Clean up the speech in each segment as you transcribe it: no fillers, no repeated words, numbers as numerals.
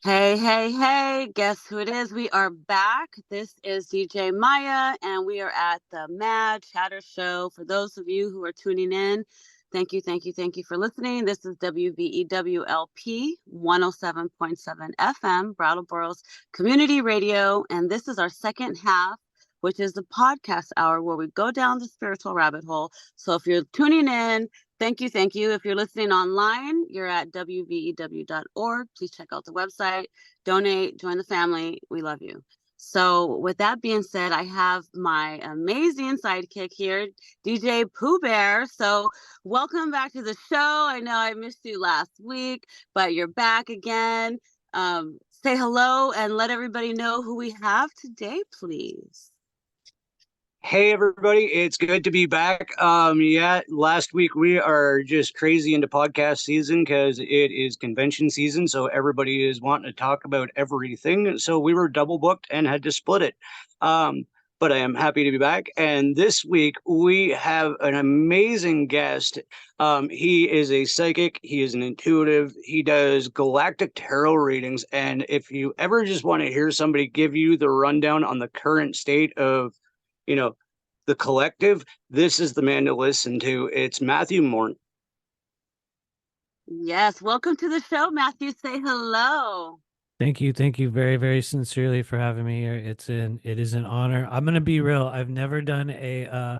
Hey, hey, hey, guess who it is? We are back. This is DJ Maya, and we are at the Mad Chatter Show. For those of you who are tuning in, thank you, thank you, thank you for listening. This is WVEWLP 107.7 FM, Brattleboro's community radio, and this is our second half, which is the podcast hour where we go down the spiritual rabbit hole. So if you're tuning in, thank you. Thank you. If you're listening online, you're at wvew.org. Please check out the website, donate, join the family. We love you. So, with that being said, I have my amazing sidekick here, DJ Pooh Bear. So, welcome back to the show. I know I missed you last week, but you're back again. Say hello and let everybody know who we have today, please. Hey everybody, it's good to be back. Yeah, last week we are just crazy into podcast season because it is convention season, so everybody is wanting to talk about everything. So we were double booked and had to split it. But I am happy to be back. And this week we have an amazing guest. He is a psychic, he is an intuitive, he does galactic tarot readings. And if you ever just want to hear somebody give you the rundown on the current state of you know, the collective, this is the man to listen to. It's Matthew Mournian. Yes, welcome to the show, Matthew. Say hello. Thank you. Thank you very, very sincerely for having me here. It is an honor. I'm gonna be real. I've never done a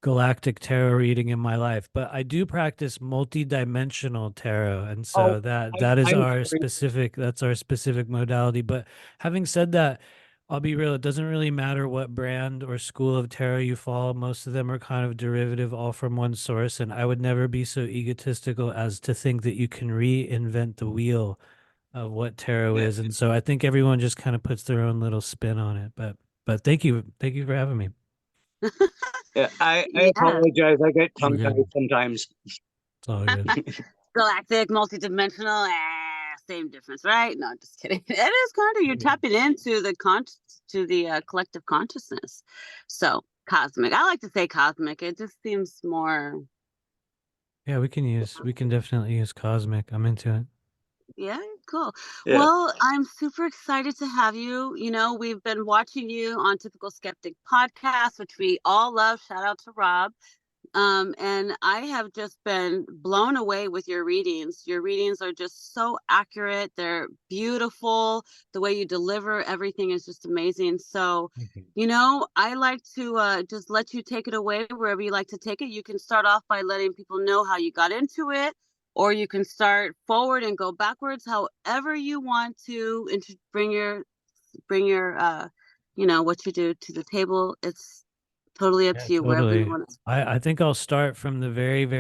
galactic tarot reading in my life, but I do practice multidimensional tarot. And so Oh, that is I'm our sorry. specific modality. But having said that, I'll be real, it doesn't really matter what brand or school of tarot you follow. Most of them are kind of derivative, all from one source. And I would never be so egotistical as to think that you can reinvent the wheel of what tarot Yeah, is. And so I think everyone just kind of puts their own little spin on it. But thank you. Thank you for having me. yeah. I Yeah. apologize. I get All tongue tied good. sometimes. It's all good. Galactic, multidimensional, same difference, right? No, just kidding. It is kind of you're tapping into the collective consciousness. So cosmic. I like to say cosmic. It just seems more. Yeah, we can definitely use cosmic. I'm into it. Yeah, cool. Yeah. Well, I'm super excited to have you. You know, we've been watching you on Typical Skeptic podcast, which we all love. Shout out to Rob. And I have just been blown away with your readings. Your readings are just so accurate. They're beautiful. The way you deliver everything is just amazing. So, Thank you. I like to just let you take it away wherever you like to take it. You can start off by letting people know how you got into it, or you can start forward and go backwards, however you want to bring your what you do to the table. It's totally up Yeah, to you wherever you totally. want to. I think I'll start from the very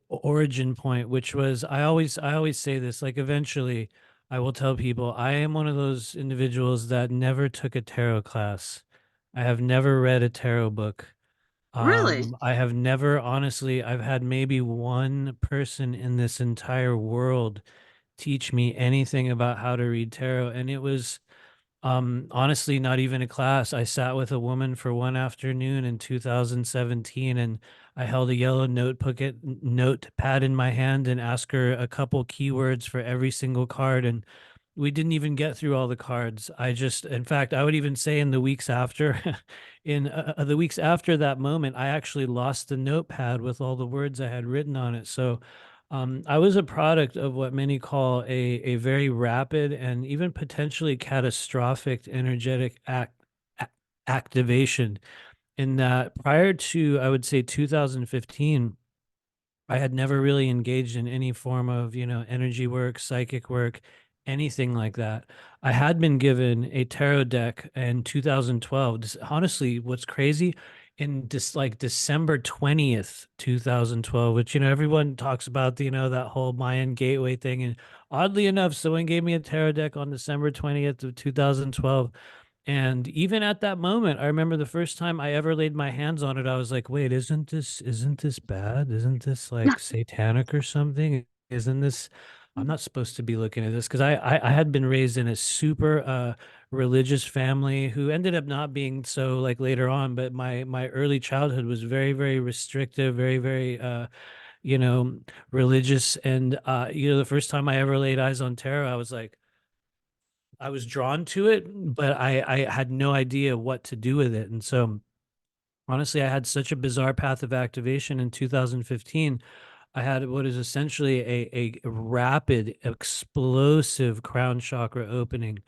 origin point, which was I always say this, like eventually I will tell people I am one of those individuals that never took a tarot class. I have never read a tarot book. Really? I have never, honestly, I've had maybe one person in this entire world teach me anything about how to read tarot, and it was honestly, not even a class. I sat with a woman for one afternoon in 2017, and I held a yellow notepad in my hand and asked her a couple keywords for every single card. And we didn't even get through all the cards. In fact, I would even say in the weeks after, in the weeks after that moment, I actually lost the notepad with all the words I had written on it. So I was a product of what many call a very rapid and even potentially catastrophic energetic activation. In that, prior to, I would say, 2015, I had never really engaged in any form of, energy work, psychic work, anything like that. I had been given a tarot deck in 2012. Honestly, what's crazy, in this like December 20th, 2012, which, everyone talks about, that whole Mayan gateway thing. And oddly enough, someone gave me a tarot deck on December 20th of 2012. And even at that moment, I remember the first time I ever laid my hands on it, I was like, wait, isn't this bad? Isn't this like satanic or something? Isn't this, I'm not supposed to be looking at this because I had been raised in a super religious family who ended up not being so like later on, but my early childhood was very, very restrictive, very, very religious. And the first time I ever laid eyes on tarot, I was drawn to it, but I had no idea what to do with it. And so honestly, I had such a bizarre path of activation in 2015. I had what is essentially a rapid, explosive crown chakra opening,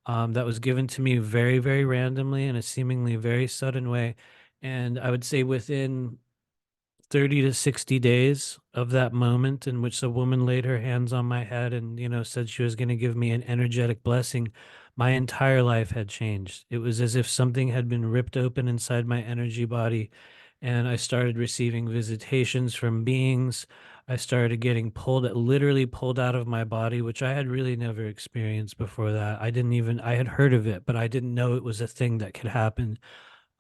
that was given to me very, very randomly in a seemingly very sudden way. And I would say within 30 to 60 days of that moment in which a woman laid her hands on my head and, said she was going to give me an energetic blessing, my entire life had changed. It was as if something had been ripped open inside my energy body, and I started receiving visitations from beings. I started getting literally pulled out of my body, which I had really never experienced before that. I had heard of it, but I didn't know it was a thing that could happen.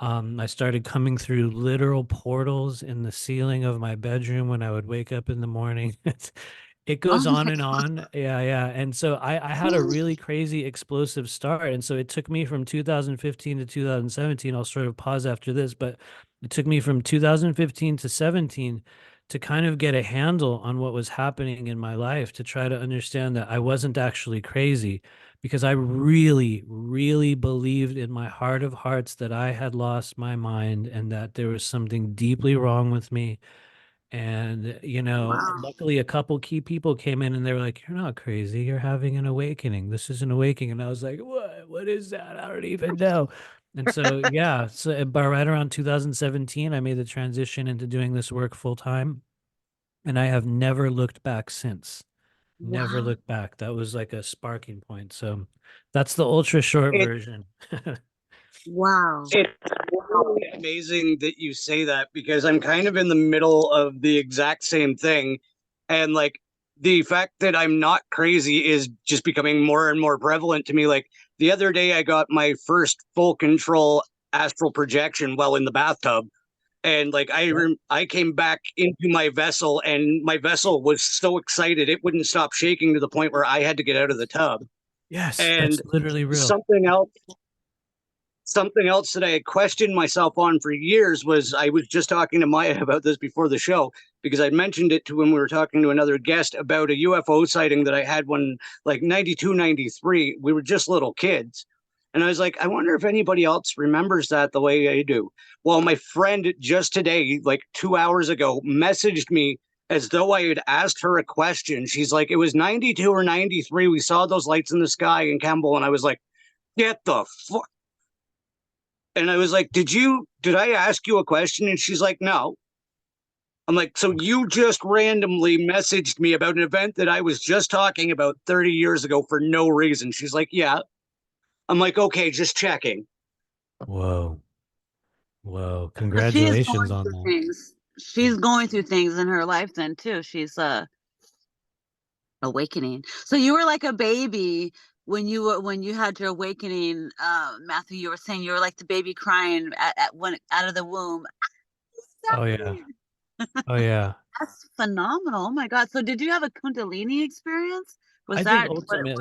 I started coming through literal portals in the ceiling of my bedroom when I would wake up in the morning. It Oh goes on my and on. Yeah, yeah. And so I had a God. really crazy explosive start. And so it took me from 2015 to 2017. I'll sort of pause after this, but it took me from 2015 to 17 to kind of get a handle on what was happening in my life, to try to understand that I wasn't actually crazy, because I really, really believed in my heart of hearts that I had lost my mind and that there was something deeply wrong with me. And, Wow. luckily a couple key people came in and they were like, "You're not crazy. You're having an awakening. This is an awakening." And I was like, "What? What is that? I don't even know." And so, yeah, so but right around 2017, I made the transition into doing this work full time. And I have never looked back since. Never Wow. looked back. That was like a sparking point. So that's the ultra short It version. Wow. it's really amazing that you say that, because I'm kind of in the middle of the exact same thing. And like the fact that I'm not crazy is just becoming more and more prevalent to me. Like the other day, I got my first full control astral projection while in the bathtub. And like Yep. I came back into my vessel, and my vessel was so excited it wouldn't stop shaking to the point where I had to get out of the tub. Yes, that's And literally real. something else something else that I had questioned myself on for years was, I was just talking to Maya about this before the show, because I mentioned it to when we were talking to another guest about a UFO sighting that I had when, like, 92, 93. We were just little kids. And I was like, I wonder if anybody else remembers that the way I do. Well, my friend just today, like 2 hours ago, messaged me as though I had asked her a question. She's like, it was 92 or 93. We saw those lights in the sky in Campbell. And I was like, get the fuck. And I was like, did I ask you a question? And she's like, no. I'm like, so you just randomly messaged me about an event that I was just talking about 30 years ago for no reason. She's like, yeah. I'm like, okay, just checking. Whoa. Whoa. So she is Congratulations going on through that. things. She's going through things in her life then too. She's awakening. So you were like a baby when you had your awakening, Matthew. You were saying you were like the baby crying at when out of the womb. Oh yeah. Oh yeah. That's phenomenal. Oh my God. So did you have a Kundalini experience? Was I think that what it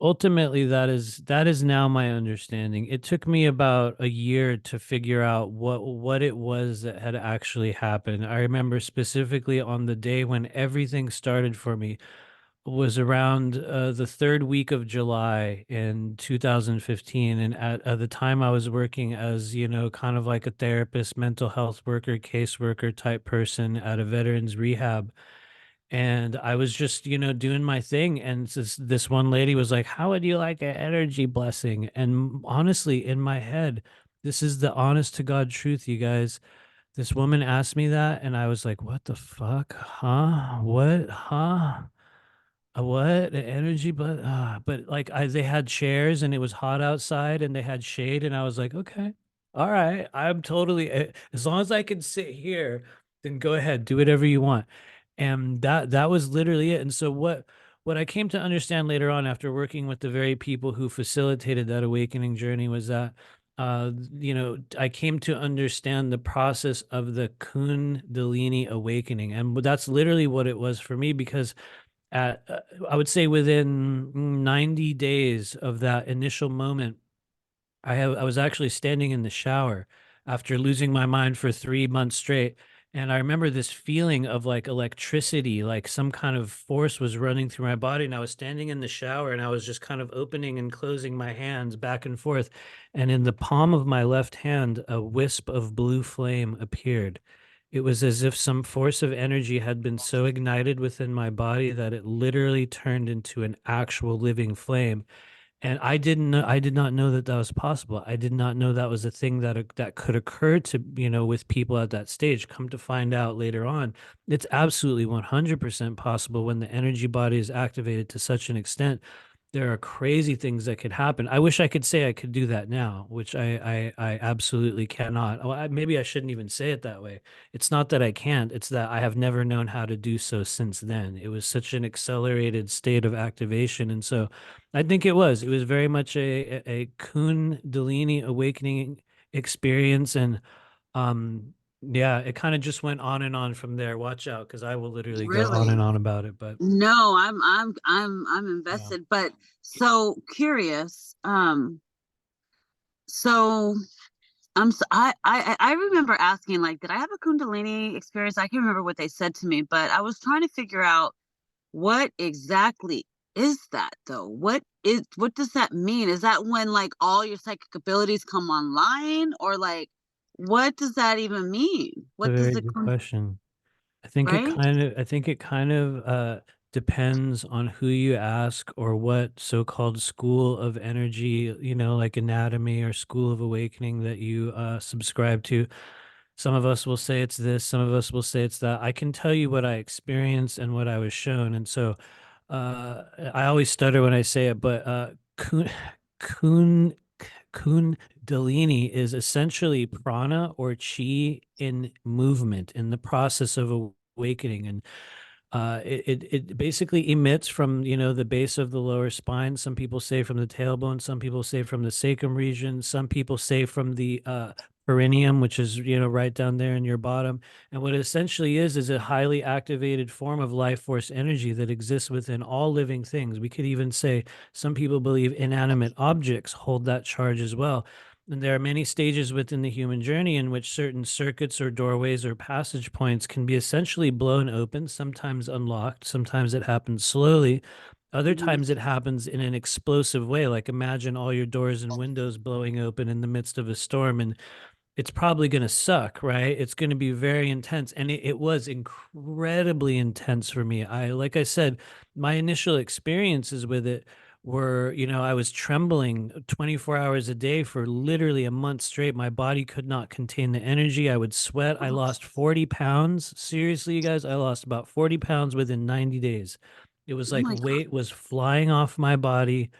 ultimately, was? that is now my understanding. It took me about a year to figure out what it was that had actually happened. I remember specifically on the day when everything started for me was around the third week of July in 2015. And at the time I was working as, kind of like a therapist, mental health worker, caseworker type person at a veterans rehab. And I was just, doing my thing. And this one lady was like, "How would you like an energy blessing?" And honestly, in my head, this is the honest to God truth, you guys. This woman asked me that, and I was like, "What the fuck? Huh? What? Huh? What? An energy but like they had chairs and it was hot outside and they had shade, and I was like, okay, all right, I'm totally as long as I can sit here, then go ahead, do whatever you want. And that was literally it. And so what I came to understand later on after working with the very people who facilitated that awakening journey was that I came to understand the process of the Kundalini awakening. And that's literally what it was for me, because at I would say within 90 days of that initial moment, I was actually standing in the shower after losing my mind for 3 months straight. And I remember this feeling of like electricity, like some kind of force was running through my body. And I was standing in the shower and I was just kind of opening and closing my hands back and forth. And in the palm of my left hand, a wisp of blue flame appeared. It was as if some force of energy had been so ignited within my body that it literally turned into an actual living flame. And I did not know that that was possible. I did not know that was a thing that could occur to, with people at that stage. Come to find out later on, it's absolutely 100% possible when the energy body is activated to such an extent. There are crazy things that could happen. I wish I could say I could do that now, which I absolutely cannot. Oh, maybe I shouldn't even say it that way. It's not that I can't, it's that I have never known how to do so since then. It was such an accelerated state of activation. And so I think it was very much a Kundalini awakening experience. And yeah, it kind of just went on and on from there. Watch out, because I will literally go on and Really? on about it. But No, I'm yeah. invested, but so curious. So I remember asking, like, did I have a Kundalini experience? I can't remember what they said to me, but I was trying to figure out what exactly is that though? What does that mean? Is that when like all your psychic abilities come online, or like what does that even mean? A What does very the good question. right? I think it kind of depends on who you ask or what so-called school of energy, like anatomy or school of awakening that you subscribe to. Some of us will say it's this, some of us will say it's that. I can tell you what I experienced and what I was shown. And so I always stutter when I say it, but kun, Kundalini is essentially prana or chi in movement, in the process of awakening. And it basically emits from, the base of the lower spine. Some people say from the tailbone, some people say from the sacrum region, some people say from the perineum, which is, right down there in your bottom. And what it essentially is a highly activated form of life force energy that exists within all living things. We could even say some people believe inanimate objects hold that charge as well. And there are many stages within the human journey in which certain circuits or doorways or passage points can be essentially blown open, sometimes unlocked, sometimes it happens slowly. Other Mhm. times it happens in an explosive way, like imagine all your doors and windows blowing open in the midst of a storm, and it's probably going to suck, right? It's going to be very intense. And it was incredibly intense for me. Like I said, my initial experiences with it were, I was trembling 24 hours a day for literally a month straight. My body could not contain the energy. I would sweat. I lost 40 pounds. Seriously, you guys, I lost about 40 pounds within 90 days. It was Oh like my God. weight was flying off my body.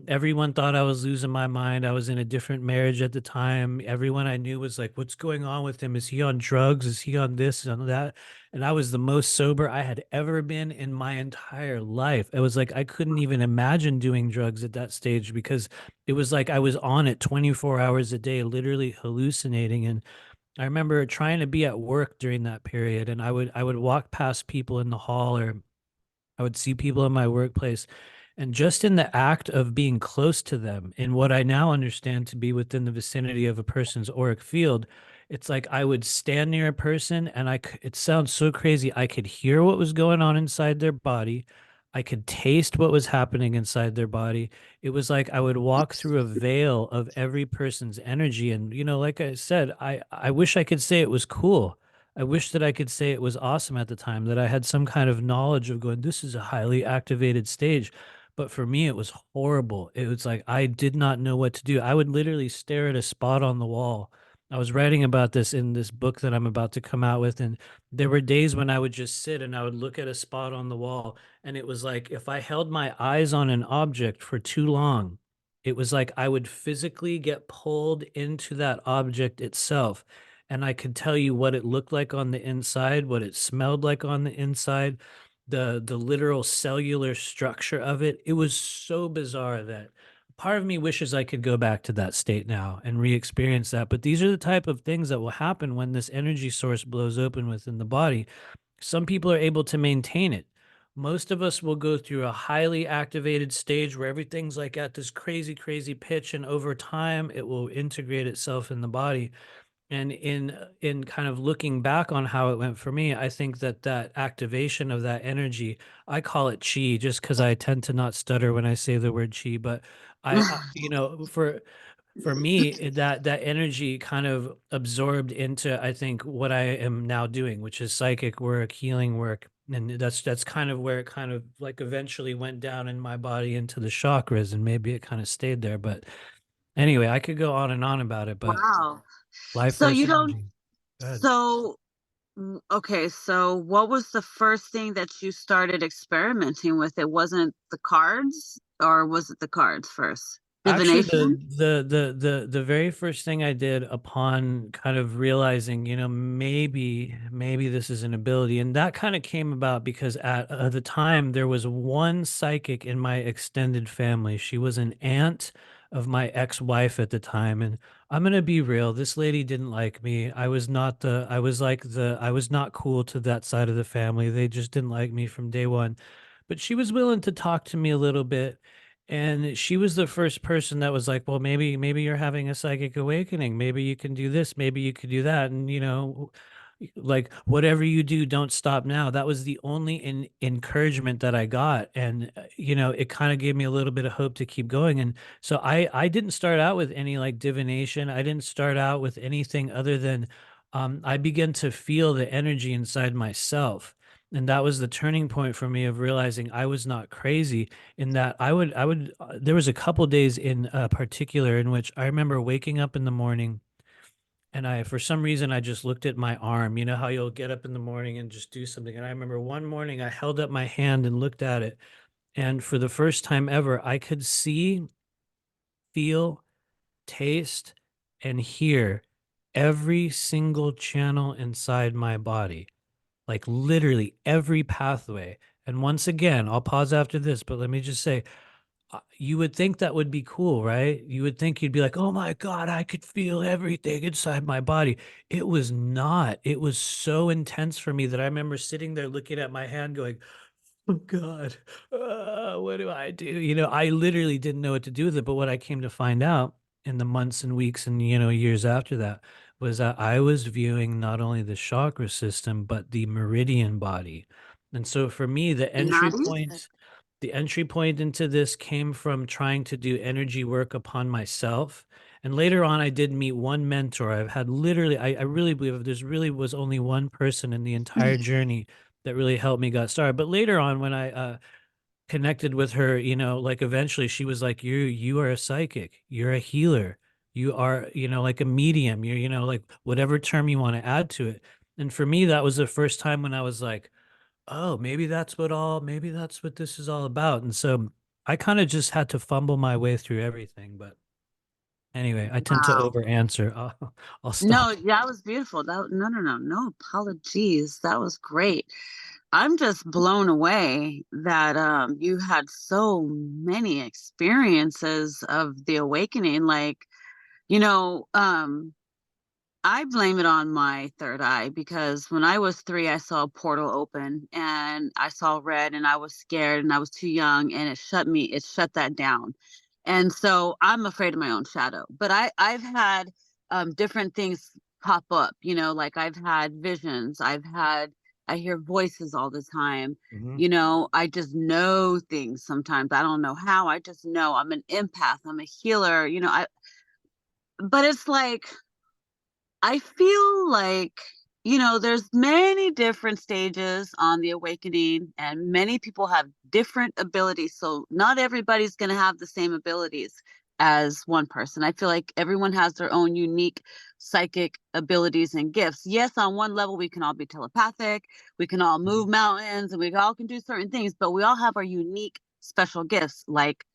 Everyone thought I was losing my mind. I was in a different marriage at the time. Everyone I knew was like, "What's going on with him? Is he on drugs? Is he on this, on that?" And I was the most sober I had ever been in my entire life. It was like I couldn't even imagine doing drugs at that stage because it was like I was on it 24 hours a day, literally hallucinating. And I remember trying to be at work during that period, and I would walk past people in the hall, or I would see people in my workplace, and just in the act of being close to them, in what I now understand to be within the vicinity of a person's auric field, it's like I would stand near a person and it sounds so crazy. I could hear what was going on inside their body. I could taste what was happening inside their body. It was like I would walk through a veil of every person's energy. And, like I said, I wish I could say it was cool. I wish that I could say it was awesome at the time, that I had some kind of knowledge of going, this is a highly activated stage. But for me, it was horrible. It was like I did not know what to do. I would literally stare at a spot on the wall. I was writing about this in this book that I'm about to come out with. And there were days when I would just sit and I would look at a spot on the wall. And it was like if I held my eyes on an object for too long, it was like I would physically get pulled into that object itself, and I could tell you what it looked like on the inside, what it smelled like on the inside, the literal cellular structure of it. It was so bizarre that part of me wishes I could go back to that state now and re-experience that. But these are the type of things that will happen when this energy source blows open within the body. Some people are able to maintain it. Most of us will go through a highly activated stage where everything's like at this crazy, crazy pitch, and over time it will integrate itself in the body. And in kind of looking back on how it went for me, I think that that activation of that energy, I call it chi, just because I tend to not stutter when I say the word chi. But you know, for me, that energy kind of absorbed into, I think, what I am now doing, which is psychic work, healing work. And that's kind of where it kind of like eventually went down in my body into the chakras, and maybe it kind of stayed there. But anyway, I could go on and on about it, but Wow. life So force you don't, energy. Go ahead. so, okay, so what was the first thing that you started experimenting with? It wasn't the cards, or was it the cards first? Actually, Divination? the very first thing I did upon kind of realizing, you know, maybe this is an ability, and that kind of came about because at the time there was one psychic in my extended family. She was an aunt of my ex-wife at the time, and I'm gonna be real, this lady didn't like me. I was not cool to that side of the family. They just didn't like me from day one. But she was willing to talk to me a little bit, and she was the first person that was like, well, maybe you're having a psychic awakening. Maybe you can do this. Maybe you could do that. And, you know, like whatever you do, don't stop now. That was the only encouragement that I got. And, you know, it kind of gave me a little bit of hope to keep going. And so I didn't start out with any like divination. I didn't start out with anything other than I began to feel the energy inside myself. And that was the turning point for me of realizing I was not crazy, in that there was a couple days in particular in which I remember waking up in the morning, and for some reason, I just looked at my arm. You know how you'll get up in the morning and just do something. And I remember one morning I held up my hand and looked at it. And for the first time ever, I could see, feel, taste, and hear every single channel inside my body, like literally every pathway. And once again, I'll pause after this, but let me just say, you would think that would be cool, right? You would think you'd be like, oh my God, I could feel everything inside my body. It was not. It was so intense for me that I remember sitting there looking at my hand going, oh God, what do I do? You know, I literally didn't know what to do with it. But what I came to find out in the months and weeks and, you know, years after that was that I was viewing not only the chakra system, but the meridian body. And so for me, Nice. the entry point into this came from trying to do energy work upon myself. And later on, I did meet one mentor. I've had literally, I really believe there's really was only one person in the entire journey that really helped me got started. But later on, when I connected with her, you know, like eventually she was like, you are a psychic, you're a healer, you are, you know, like a medium, you're, you know, like whatever term you want to add to it. And for me, that was the first time when I was like, oh, maybe that's what this is all about. And so I kind of just had to fumble my way through everything. But anyway, I tend to Wow. over answer. I'll No, stop. that was beautiful. No apologies. That was great. I'm just blown away that you had so many experiences of the awakening. Like, you know, I blame it on my third eye, because when I was 3, I saw a portal open and I saw red and I was scared and I was too young, and it shut that down. And so I'm afraid of my own shadow. But I've had different things pop up, you know, like I've had visions, I hear voices all the time. Mhm. You know, I just know things sometimes. I don't know how. I just know I'm an empath. I'm a healer, you know, but it's like I feel like, you know, there's many different stages on the awakening, and many people have different abilities. So not everybody's going to have the same abilities as one person. I feel like everyone has their own unique psychic abilities and gifts. Yes, on one level, we can all be telepathic, we can all move Mhm. mountains, and we all can do certain things, but we all have our unique special gifts, like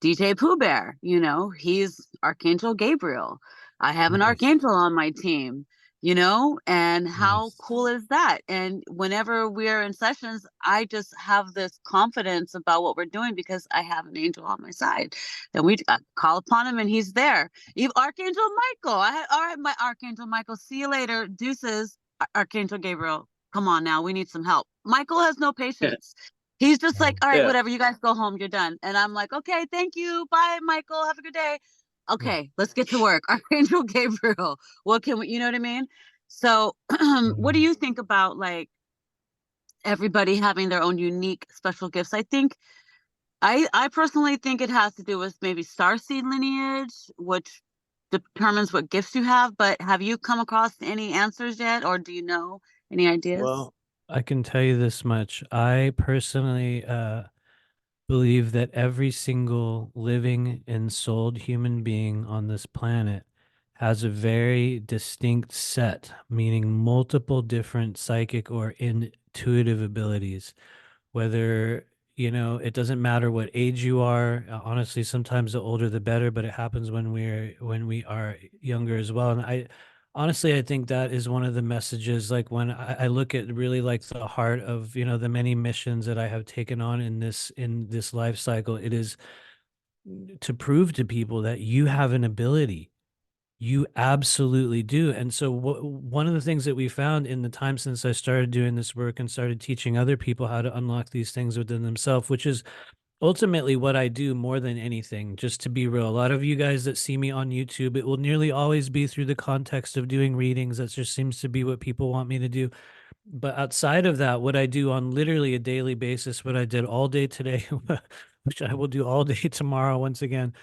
DJ Pooh Bear, you know, he's Archangel Gabriel. I have an Nice. archangel on my team, you know, and how Nice. cool is that? And whenever we're in sessions, I just have this confidence about what we're doing because I have an angel on my side. And we call upon him and he's there. Even Archangel Michael, all right, my Archangel Michael, see you later. Deuces, Archangel Gabriel, come on now, we need some help. Michael has no Yeah. patience. He's just Wow. like, all right, Yeah. whatever, you guys go home, you're done. And I'm like, okay, thank you. Bye, Michael. Have a good day. okay, let's get to work. Archangel Gabriel. What can we, you know what I mean? So, what do you think about like everybody having their own unique special gifts? I think I personally think it has to do with maybe starseed lineage, which determines what gifts you have. But have you come across any answers yet, or do you know any ideas? Well, I can tell you this much. I personally believe that every single living and souled human being on this planet has a very distinct set, meaning multiple different psychic or intuitive abilities. Whether, it doesn't matter what age you are. Honestly, sometimes the older the better, but it happens when we are younger as well. And I think that is one of the messages. Like when I look at really like the heart of, the many missions that I have taken on in this life cycle, it is to prove to people that you have an ability. You absolutely do. And so one of the things that we found in the time since I started doing this work and started teaching other people how to unlock these things within themselves, which is ultimately what I do more than anything, just to be real. A lot of you guys that see me on YouTube, it will nearly always be through the context of doing readings. That just seems to be what people want me to do. But outside of that, what I do on literally a daily basis, what I did all day today, which I will do all day tomorrow once again,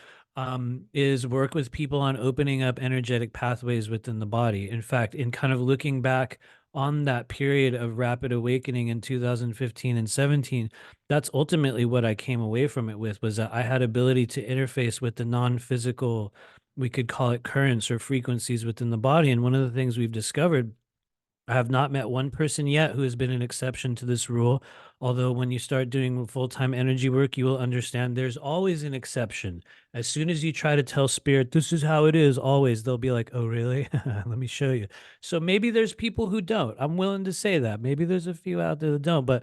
is work with people on opening up energetic pathways within the body. In fact, in kind of looking back on that period of rapid awakening in 2015 and 17, that's ultimately what I came away from it with, was that I had ability to interface with the non-physical, we could call it currents or frequencies within the body. And one of the things we've discovered, I have not met one person yet who has been an exception to this rule. Although when you start doing full-time energy work, you will understand there's always an exception. As soon as you try to tell spirit, this is how it is, always, they'll be like, oh, really? Let me show you. So maybe there's people who don't. I'm willing to say that. Maybe there's a few out there that don't, but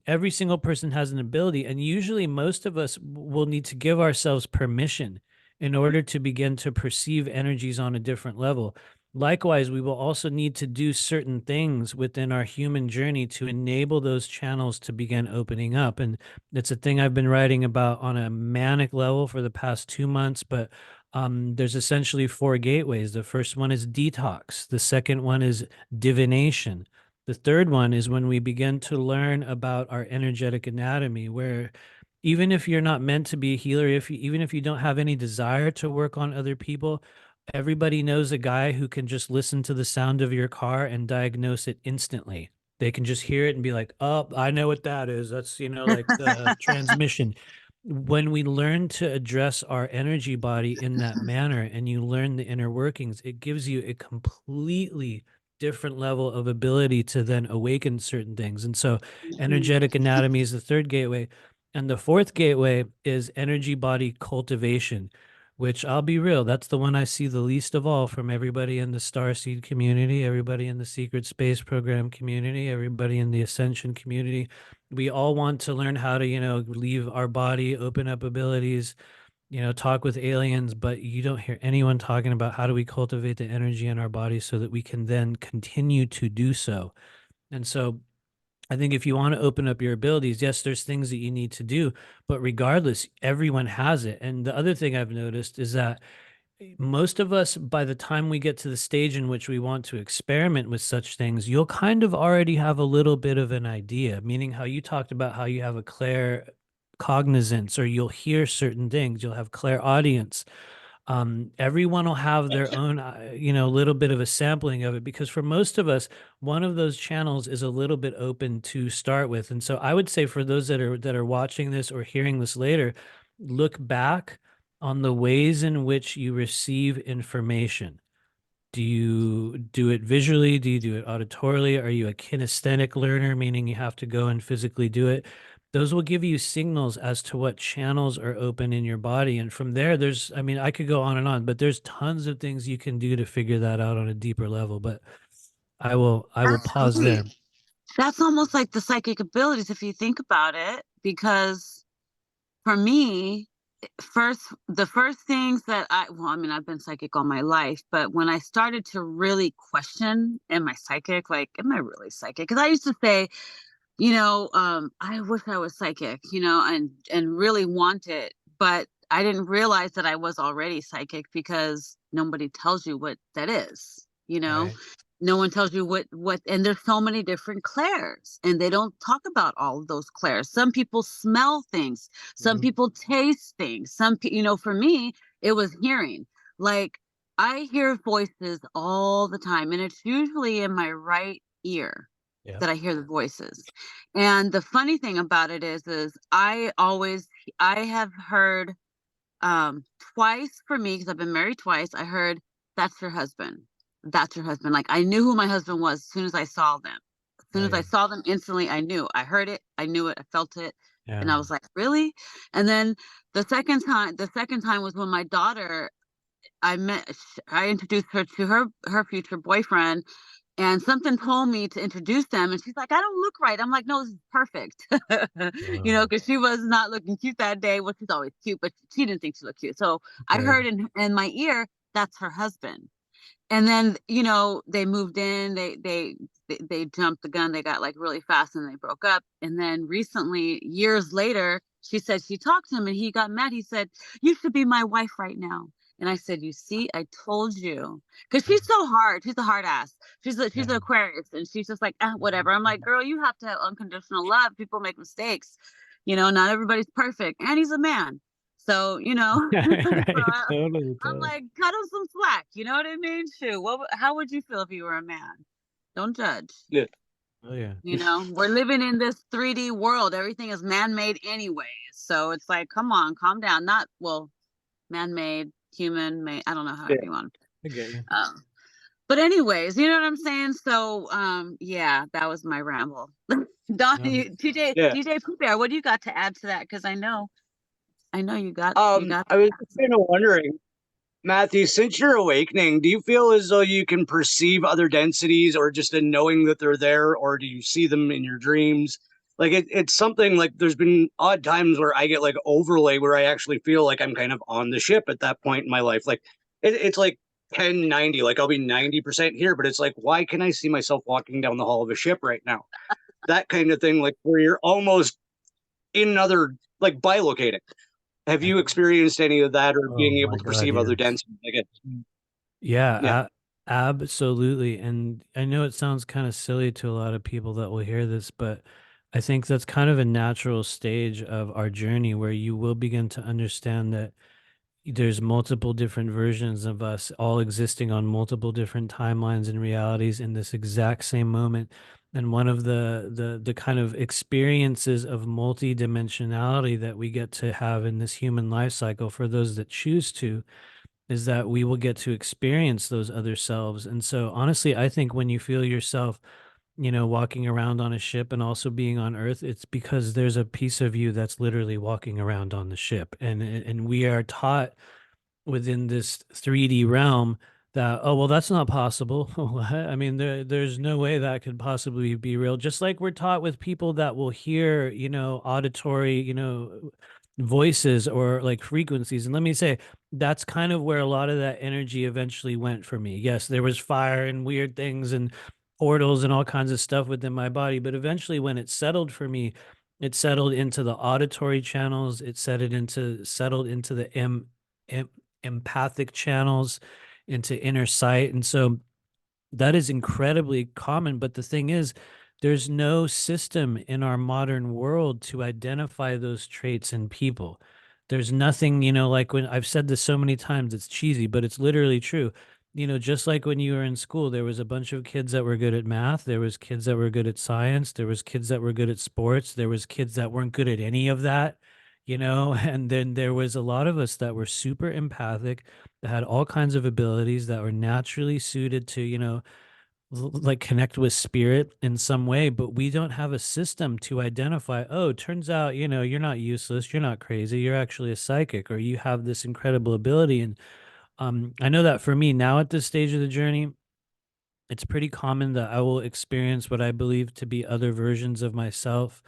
every single person has an ability. And usually most of us will need to give ourselves permission in order to begin to perceive energies on a different level. Likewise, we will also need to do certain things within our human journey to enable those channels to begin opening up. And it's a thing I've been writing about on a manic level for the past 2 months, but there's essentially 4 gateways. The first one is detox. The second one is divination. The third one is when we begin to learn about our energetic anatomy, where even if you're not meant to be a healer, even if you don't have any desire to work on other people, everybody knows a guy who can just listen to the sound of your car and diagnose it instantly. They can just hear it and be like, oh, I know what that is. That's, like the transmission. When we learn to address our energy body in that manner and you learn the inner workings, it gives you a completely different level of ability to then awaken certain things. And so energetic anatomy is the third gateway. And the fourth gateway is energy body cultivation, which, I'll be real, that's the one I see the least of all from everybody in the Starseed community, everybody in the Secret Space Program community, everybody in the Ascension community. We all want to learn how to, leave our body, open up abilities, talk with aliens, but you don't hear anyone talking about how do we cultivate the energy in our body so that we can then continue to do so. And so I think if you want to open up your abilities, yes, there's things that you need to do, but regardless, everyone has it. And the other thing I've noticed is that most of us, by the time we get to the stage in which we want to experiment with such things, you'll kind of already have a little bit of an idea, meaning how you talked about how you have a claircognizance, or you'll hear certain things, you'll have clairaudience. Everyone will have their own, little bit of a sampling of it, because for most of us, one of those channels is a little bit open to start with. And so I would say for those that are watching this or hearing this later, look back on the ways in which you receive information. Do you do it visually? Do you do it auditorily? Are you a kinesthetic learner, meaning you have to go and physically do it? Those will give you signals as to what channels are open in your body. And from there, I could go on and on, but there's tons of things you can do to figure that out on a deeper level. But I will That's pause great. there. That's almost like the psychic abilities if you think about it, because for me, the first things that I've been psychic all my life, but when I started to really question, am I psychic? Like, am I really psychic? Because I used to say, I wish I was psychic, and really want it. But I didn't realize that I was already psychic because nobody tells you what that is, you know? Right. No one tells you what and there's so many different clairs, and they don't talk about all of those clairs. Some people smell things, some Mhm. people taste things. You know, for me, it was hearing. Like I hear voices all the time, and it's usually in my right ear Yep. that I hear the voices. And the funny thing about it is I have heard twice for me, because I've been married twice. I heard, "That's your husband. That's your husband." Like I knew who my husband was as soon as I saw them. As soon Oh as I yeah. saw them, instantly I knew. I heard it, I knew it, I felt it. And I Yeah. was like, "Really?" And then the second time was when my daughter, I introduced her to her future boyfriend, and something told me to introduce them, and she's like, "I don't look right." I'm like, "No, this is perfect." You know, Wow. because she was not looking cute that day. Well, she's always cute, but she didn't think she looked cute. So I Right. heard in my ear, "That's her husband." And then, you know, they moved in, they jumped the gun, they got, like, really fast and they broke up, and then recently, years later, she said she talked to him and he got mad, he said, "You should be my wife right now." And I said, "You see, I told you." 'Cause Yeah. she's so hard, she's a hard ass. She's Yeah. an Aquarius, and she's just like, "Ah, whatever." I'm like, "Girl, you have to have unconditional love, people make mistakes. You know, not everybody's perfect, and he's a man." So, you know, Yeah. so Right. Totally. I'm Totally. like, cut him some slack. You know what I mean? Shoot, how would you feel if you were a man? Don't judge. Yeah. Oh yeah. You know, we're living in this 3D world. Everything is man-made anyways. So it's like, come on, calm down. Not well, man-made, human-made. I don't know Yeah. however you want. I get you. But anyways, you know what I'm saying? So yeah, that was my ramble. Don, Um, Yeah. DJ Pooh Bear, what do you got to add to that? Because I know you got I was that. kind of wondering, Matthew, since you're awakening, do you feel as though you can perceive other densities or just in knowing that they're there, or do you see them in your dreams? Like it's something like there's been odd times where I get like overlay where I actually feel like I'm kind of on the ship at that point in my life. Like it's like 1090, like I'll be 90% here, but it's like, why can I see myself walking down the hull of a ship right now? That kind of thing, like where you're almost in another, like bilocating. Have yeah. you experienced any of that or Oh being able my to God, perceive other yes. densities? I guess. Yeah. Yeah, absolutely. And I know it sounds kind of silly to a lot of people that will hear this, but I think that's kind of a natural stage of our journey where you will begin to understand that there's multiple different versions of us all existing on multiple different timelines and realities in this exact same moment. And one of the kind of experiences of multidimensionality that we get to have in this human life cycle for those that choose to is that we will get to experience those other selves. And so honestly, I think when you feel yourself, walking around on a ship and also being on Earth, it's because there's a piece of you that's literally walking around on the ship. And we are taught within this 3D realm that, oh well, that's not possible. What? I mean, there's no way that could possibly be real. Just like we're taught with people that will hear, auditory, voices or like frequencies. And let me say, that's kind of where a lot of that energy eventually went for me. Yes, there was fire and weird things and portals and all kinds of stuff within my body, but eventually when it settled for me, it settled into the auditory channels. It settled into the empathic channels, into inner sight. And so that is incredibly common. But the thing is, there's no system in our modern world to identify those traits in people. There's nothing, like when I've said this so many times, it's cheesy, but it's literally true. Just like when you were in school, there was a bunch of kids that were good at math, there was kids that were good at science, there was kids that were good at sports, there was kids that weren't good at any of that, and then there was a lot of us that were super empathic, that had all kinds of abilities that were naturally suited to, like connect with spirit in some way, but we don't have a system to identify, oh, turns out, you're not useless, you're not crazy, you're actually a psychic, or you have this incredible ability. And I know that for me now at this stage of the journey, it's pretty common that I will experience what I believe to be other versions of myself.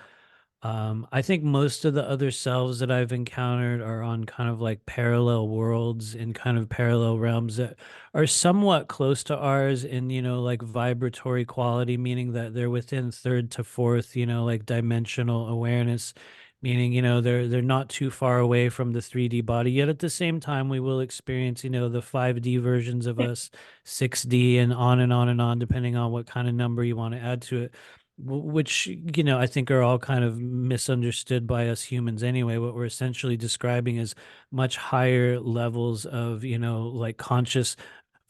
I think most of the other selves that I've encountered are on kind of like parallel worlds in kind of parallel realms that are somewhat close to ours in, like vibratory quality, meaning that they're within third to fourth, like dimensional awareness. meaning, they're not too far away from the 3D body, yet at the same time we will experience, the 5D versions of us, 6D, and on and on and on, depending on what kind of number you want to add to it, which, I think are all kind of misunderstood by us humans anyway. What we're essentially describing is much higher levels of, like conscious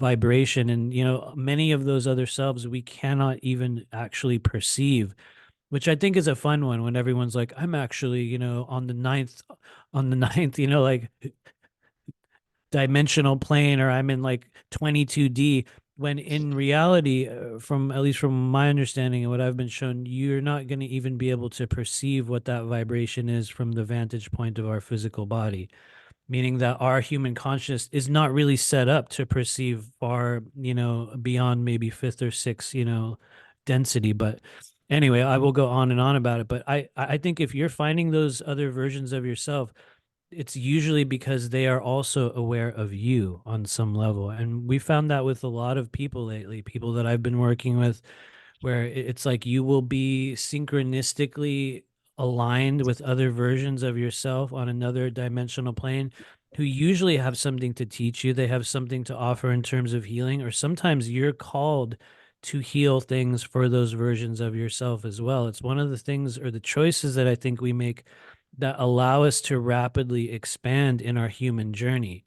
vibration, and many of those other selves we cannot even actually perceive, which I think is a fun one when everyone's like, I'm actually, on the ninth, like dimensional plane, or I'm in like 22D, when in reality, from at least from my understanding and what I've been shown, you're not going to even be able to perceive what that vibration is from the vantage point of our physical body, meaning that our human consciousness is not really set up to perceive far, beyond maybe fifth or sixth, density. But anyway, I will go on and on about it. But I think if you're finding those other versions of yourself, it's usually because they are also aware of you on some level. And we found that with a lot of people lately, people that I've been working with, where it's like you will be synchronistically aligned with other versions of yourself on another dimensional plane, who usually have something to teach you. They have something to offer in terms of healing, or sometimes you're called to heal things for those versions of yourself as well. It's one of the things, or the choices, that I think we make that allow us to rapidly expand in our human journey.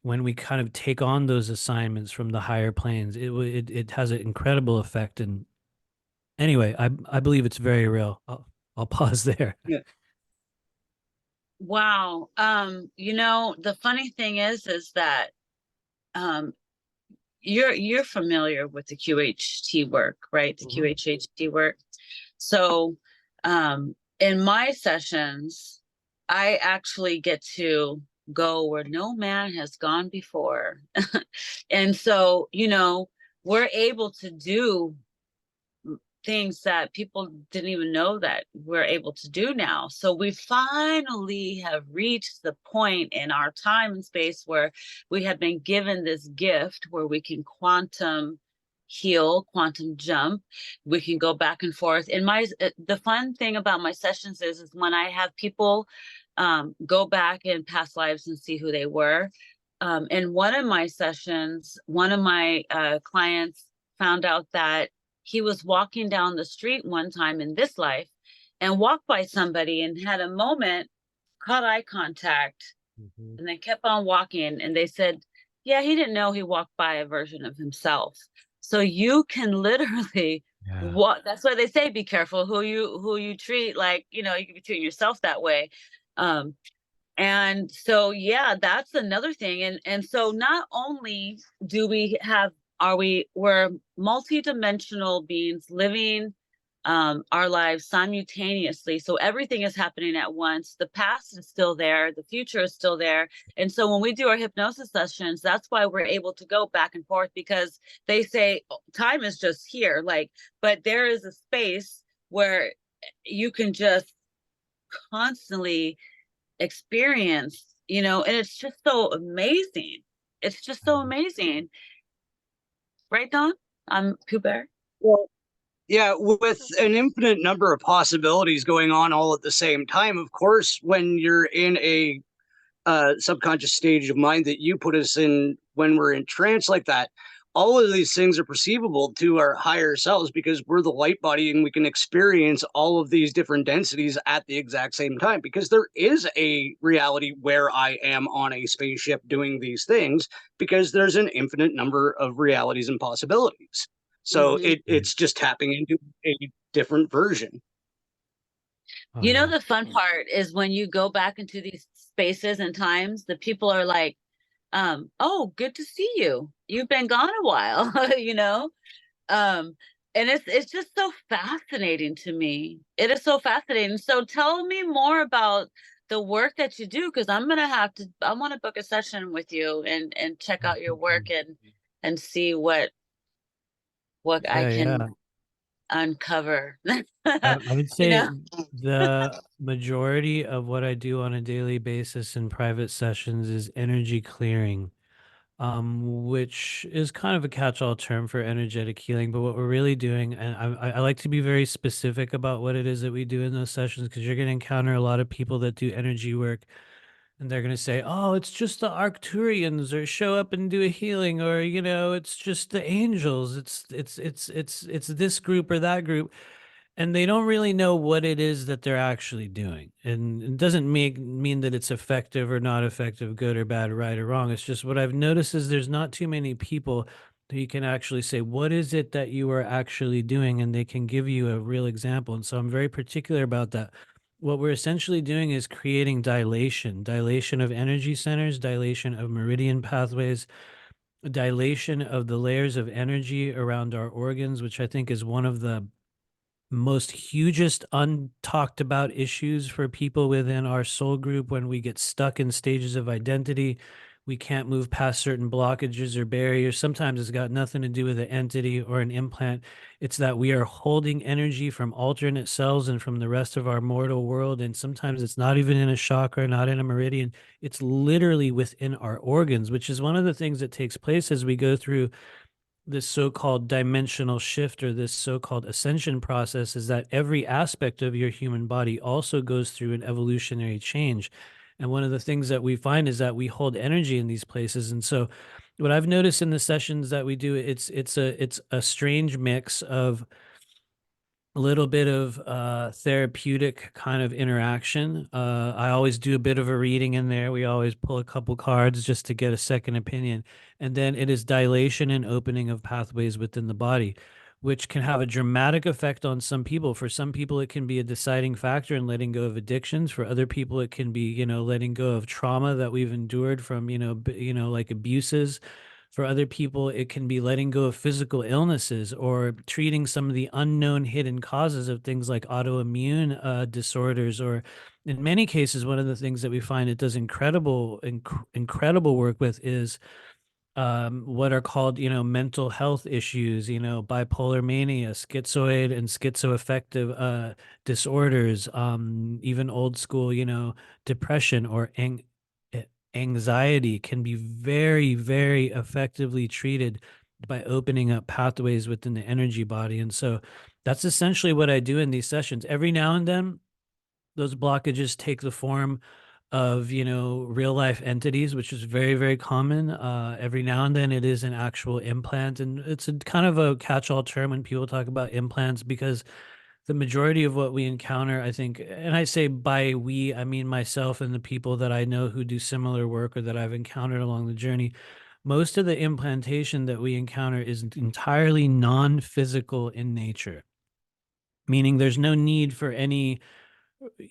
When we kind of take on those assignments from the higher planes, it has an incredible effect. And anyway, I believe it's very real. I'll pause there. Yeah. Wow. The funny thing is that you're familiar with the QHT work, right? The QHHT work. So in my sessions, I actually get to go where no man has gone before. And so, we're able to do things that people didn't even know that we're able to do now. So we finally have reached the point in our time and space where we have been given this gift where we can quantum heal, quantum jump. We can go back and forth. And the fun thing about my sessions is when I have people go back in past lives and see who they were. In one of my sessions, one of my clients found out that he was walking down the street one time in this life and walked by somebody and had a moment, caught eye contact, and then kept on walking. And they said, yeah, he didn't know he walked by a version of himself. So you can literally walk. That's why they say be careful who you treat. Like, you can be treating yourself that way. And so, yeah, that's another thing. And so not only we're multidimensional beings living our lives simultaneously. So everything is happening at once. The past is still there. The future is still there. And so when we do our hypnosis sessions, that's why we're able to go back and forth, because they say time is just here, but there is a space where you can just constantly experience, and it's just so amazing. It's just so amazing. Right, Don? I'm Cooper. Well, yeah, with an infinite number of possibilities going on all at the same time, of course, when you're in a subconscious stage of mind that you put us in when we're in trance like that, all of these things are perceivable to our higher selves because we're the light body and we can experience all of these different densities at the exact same time, because there is a reality where I am on a spaceship doing these things, because there's an infinite number of realities and possibilities. So it's just tapping into a different version. The fun part is when you go back into these spaces and times, the people are like, oh, good to see you. You've been gone a while, and it's just so fascinating to me. It is so fascinating. So tell me more about the work that you do, because I want to book a session with you and check out your work and see what I can uncover. I would say the majority of what I do on a daily basis in private sessions is energy clearing. which is kind of a catch-all term for energetic healing. But what we're really doing, and I like to be very specific about what it is that we do in those sessions, because you're going to encounter a lot of people that do energy work, and they're going to say, oh, it's just the Arcturians, or show up and do a healing, or, you know, it's just the angels. It's this group or that group. And they don't really know what it is that they're actually doing. And it doesn't mean that it's effective or not effective, good or bad, right or wrong. It's just what I've noticed is there's not too many people who you can actually say, what is it that you are actually doing? And they can give you a real example. And so I'm very particular about that. What we're essentially doing is creating dilation of energy centers, dilation of meridian pathways, dilation of the layers of energy around our organs, which I think is one of the most hugest untalked about issues for people within our soul group. When we get stuck in stages of identity, we can't move past certain blockages or barriers. Sometimes it's got nothing to do with an entity or an implant. It's that we are holding energy from alternate selves and from the rest of our mortal world. And sometimes it's not even in a chakra, not in a meridian. It's literally within our organs, which is one of the things that takes place as we go through this so-called dimensional shift, or this so-called ascension process, is that every aspect of your human body also goes through an evolutionary change. And one of the things that we find is that we hold energy in these places. And so what I've noticed in the sessions that we do, it's a strange mix of a little bit of therapeutic kind of interaction. I always do a bit of a reading in there. We always pull a couple cards just to get a second opinion. And then it is dilation and opening of pathways within the body, which can have a dramatic effect on some people. For some people, it can be a deciding factor in letting go of addictions. For other people, it can be, you know, letting go of trauma that we've endured from, like abuses. For other people, it can be letting go of physical illnesses or treating some of the unknown hidden causes of things like autoimmune disorders. Or in many cases, one of the things that we find it does incredible work with is what are called, mental health issues, bipolar mania, schizoid and schizoaffective disorders, even old school, depression or anxiety can be very, very effectively treated by opening up pathways within the energy body. And so that's essentially what I do in these sessions. Every now and then, those blockages take the form of, real life entities, which is very, very common. Every now and then it is an actual implant. And it's a kind of a catch-all term when people talk about implants, because the majority of what we encounter, I think, and I say by we, I mean myself and the people that I know who do similar work or that I've encountered along the journey, most of the implantation that we encounter is entirely non-physical in nature, meaning there's no need for any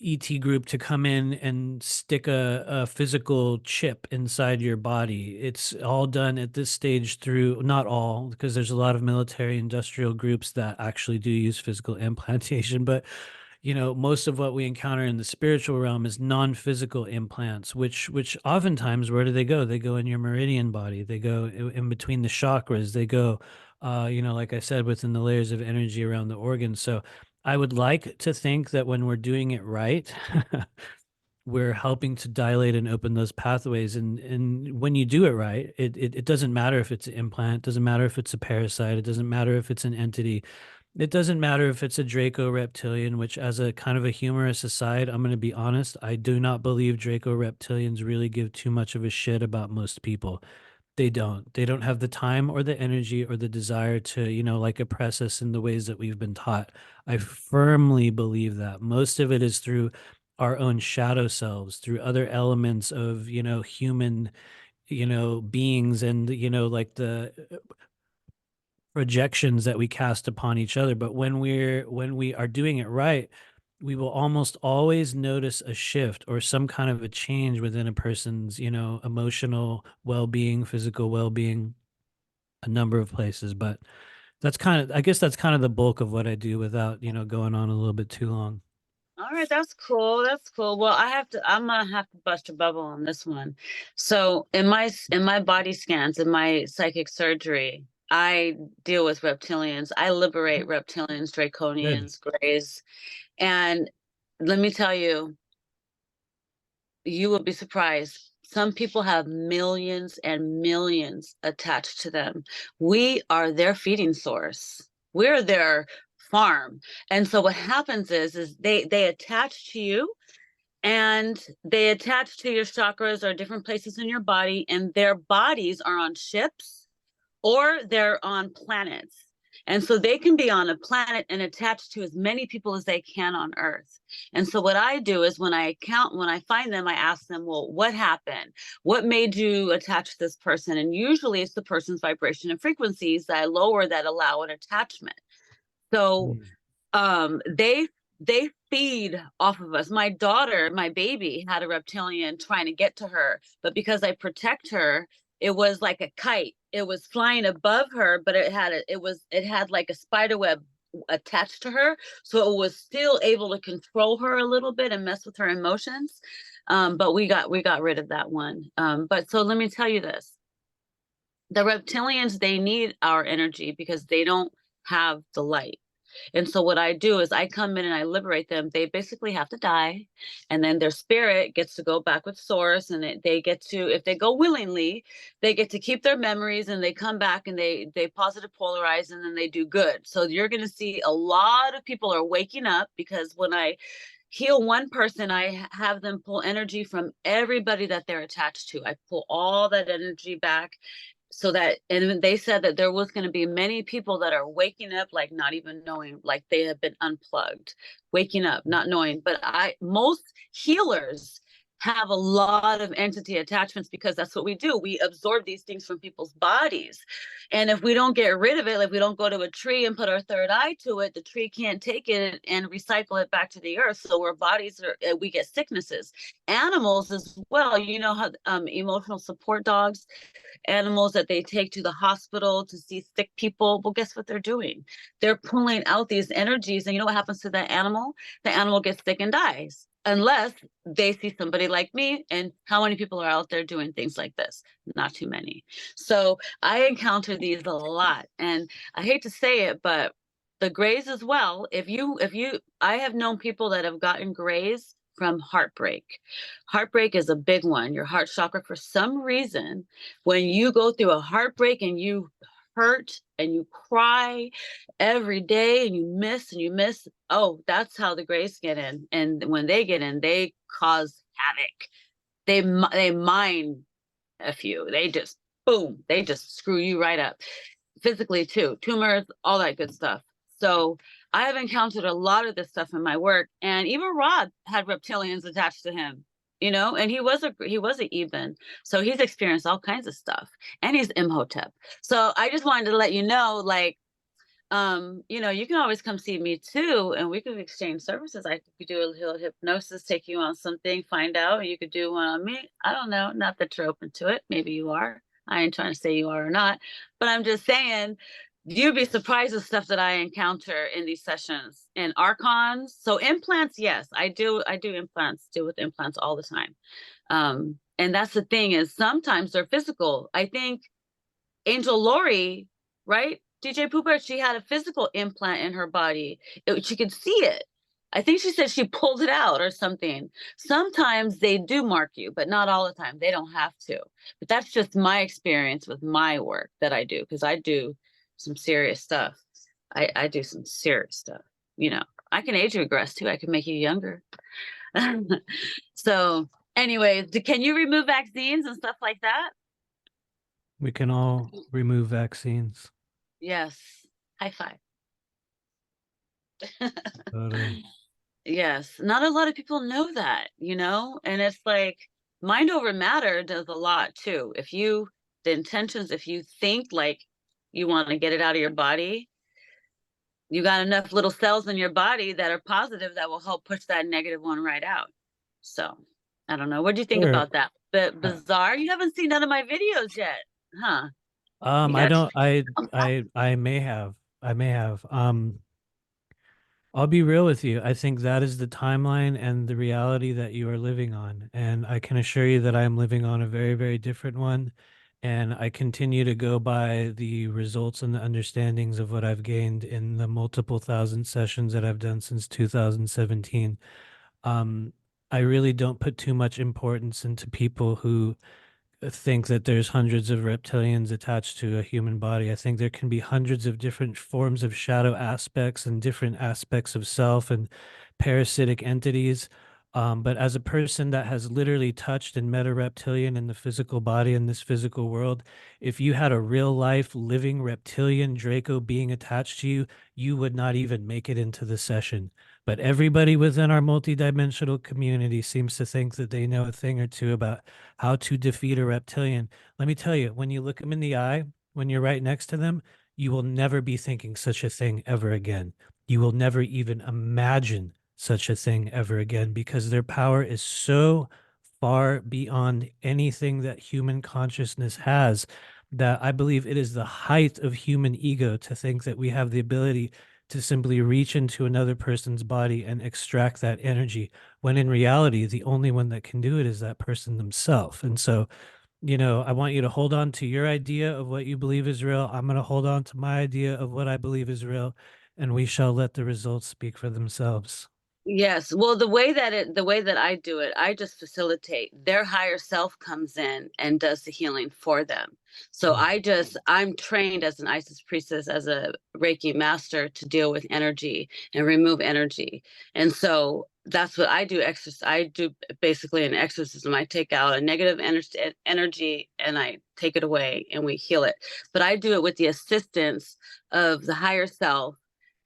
ET group to come in and stick a physical chip inside your body. It's all done at this stage through, not all, because there's a lot of military industrial groups that actually do use physical implantation, but most of what we encounter in the spiritual realm is non-physical implants, which oftentimes, where do they go? They go in your meridian body. They go in between the chakras. They go, like I said, within the layers of energy around the organs. So I would like to think that when we're doing it right, we're helping to dilate and open those pathways. And when you do it right, it doesn't matter if it's an implant, it doesn't matter if it's a parasite, it doesn't matter if it's an entity. It doesn't matter if it's a Draco reptilian, which, as a kind of a humorous aside, I'm going to be honest, I do not believe Draco reptilians really give too much of a shit about most people. They don't. They don't have the time or the energy or the desire to, like oppress us in the ways that we've been taught. I firmly believe that. Most of it is through our own shadow selves, through other elements of, human, beings, and, like the projections that we cast upon each other. But when we are doing it right, we will almost always notice a shift or some kind of a change within a person's, emotional well-being, physical well-being, a number of places. But I guess that's kind of the bulk of what I do without, going on a little bit too long. All right, that's cool. That's cool. Well, I'm gonna have to bust your bubble on this one. So in my body scans, in my psychic surgery, I deal with reptilians. I liberate reptilians, Good. draconians, greys. And let me tell you, you will be surprised. Some people have millions and millions attached to them. We are their feeding source. We're their farm. And so what happens is they attach to you, and they attach to your chakras or different places in your body, and their bodies are on ships or they're on planets. And so they can be on a planet and attached to as many people as they can on Earth. And so what I do is when I find them, I ask them, well, what happened? What made you attach to this person? And usually it's the person's vibration and frequencies that I lower that allow an attachment. So they feed off of us. My daughter, my baby, had a reptilian trying to get to her, but because I protect her, it was like a kite. It was flying above her, but it had like a spider web attached to her, so it was still able to control her a little bit and mess with her emotions. But we got rid of that one. But so let me tell you this: the reptilians, they need our energy because they don't have the light. And so what I do is I come in and I liberate them. They basically have to die, and then their spirit gets to go back with source, and they get to, if they go willingly, they get to keep their memories, and they come back and they positive polarize, and then they do good. So you're going to see a lot of people are waking up, because when I heal one person, I have them pull energy from everybody that they're attached to. I pull all that energy back, so that, and they said that there was going to be many people that are waking up, like not even knowing, like they have been unplugged, waking up, not knowing. But most healers have a lot of entity attachments, because that's what we do. We absorb these things from people's bodies. And if we don't get rid of it, like we don't go to a tree and put our third eye to it, the tree can't take it and recycle it back to the earth. So our bodies we get sicknesses. Animals as well. You know how emotional support dogs, animals that they take to the hospital to see sick people. Well, guess what they're doing? They're pulling out these energies. And you know what happens to that animal? The animal gets sick and dies, unless they see somebody like me. And how many people are out there doing things like this? Not too many. So I encounter these a lot. And I hate to say it, but the grays as well. I have known people that have gotten grays from heartbreak. Heartbreak is a big one. Your heart chakra, for some reason, when you go through a heartbreak and you hurt and you cry every day and you miss, oh, that's how the grays get in. And when they get in, they cause havoc. They mine a few. They just, boom, they just screw you right up. Physically too, tumors, all that good stuff. So I have encountered a lot of this stuff in my work, and even Rod had reptilians attached to him, and he was a Eben, so he's experienced all kinds of stuff, and he's Imhotep. So I just wanted to let you know, like, you can always come see me too, and we could exchange services. I could do a little hypnosis, take you on something, find out, and you could do one on me. I don't know, not that you're open to it. Maybe you are. I ain't trying to say you are or not, but I'm just saying, you'd be surprised with stuff that I encounter in these sessions. And archons, so implants, yes, I do implants, deal with implants all the time. And that's the thing, is sometimes they're physical. I think Angel Lori, right? DJ Pooper, she had a physical implant in her body. She could see it. I think she said she pulled it out or something. Sometimes they do mark you, but not all the time. They don't have to. But that's just my experience with my work that I do, because I do some serious stuff. I do some serious stuff. I can age regress too. I can make you younger. So anyways, can you remove vaccines and stuff like that? We can all remove vaccines. Yes. High five. Totally. Yes. Not a lot of people know that, and it's like mind over matter does a lot too. The intentions, if you think like you want to get it out of your body, you got enough little cells in your body that are positive that will help push that negative one right out. So I don't know. What do you think about that? But bizarre, you haven't seen none of my videos yet, huh? I don't. I may have. I'll be real with you. I think that is the timeline and the reality that you are living on. And I can assure you that I am living on a very, very different one. And I continue to go by the results and the understandings of what I've gained in the multiple thousand sessions that I've done since 2017. I really don't put too much importance into people who think that there's hundreds of reptilians attached to a human body. I think there can be hundreds of different forms of shadow aspects and different aspects of self and parasitic entities. But as a person that has literally touched and met a reptilian in the physical body in this physical world, if you had a real life living reptilian Draco being attached to you, you would not even make it into the session. But everybody within our multidimensional community seems to think that they know a thing or two about how to defeat a reptilian. Let me tell you, when you look them in the eye, when you're right next to them, you will never be thinking such a thing ever again. You will never even imagine such a thing ever again because their power is so far beyond anything that human consciousness has that I believe it is the height of human ego to think that we have the ability to simply reach into another person's body and extract that energy, when in reality, the only one that can do it is that person themselves. And so, I want you to hold on to your idea of what you believe is real. I'm going to hold on to my idea of what I believe is real, and we shall let the results speak for themselves. Yes. Well, the way that I do it, I just facilitate. Their higher self comes in and does the healing for them. So I'm trained as an Isis priestess, as a Reiki master, to deal with energy and remove energy. And so that's what I do. I do basically an exorcism. I take out a negative energy and I take it away and we heal it. But I do it with the assistance of the higher self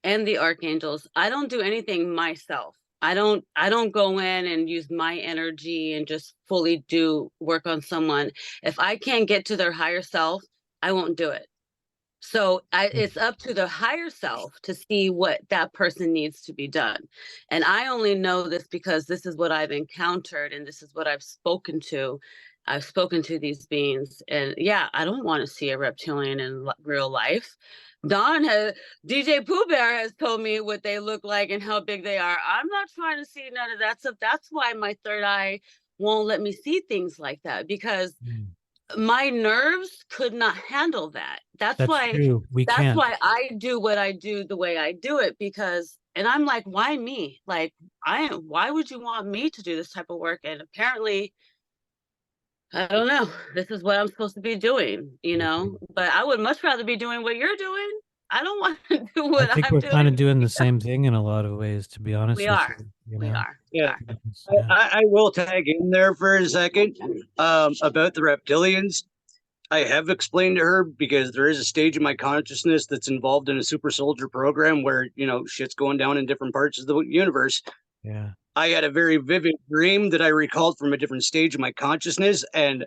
and the archangels. I don't do anything myself. I don't go in and use my energy and just fully do work on someone. If I can't get to their higher self, I won't do it. So it's up to the higher self to see what that person needs to be done. And I only know this because this is what I've encountered and this is what I've spoken to. I've spoken to these beings. And yeah, I don't want to see a reptilian in real life. DJ Pooh Bear has told me what they look like and how big they are. I'm not trying to see none of that stuff. That's why my third eye won't let me see things like that, because my nerves could not handle that. That's why true. We that's can't. why I do what I do the way I do it, because and I'm like, why me? Like, why would you want me to do this type of work? And apparently, I don't know, this is what I'm supposed to be doing, but I would much rather be doing what you're doing. I don't want to do I what think I'm we're kind of doing. doing the same thing in a lot of ways, to be honest We with are. you. We are. We Yeah. are. Yeah. I will tag in there for a second about the reptilians. I have explained to her, because there is a stage of my consciousness that's involved in a super soldier program where, shit's going down in different parts of the universe. Yeah. I had a very vivid dream that I recalled from a different stage of my consciousness, and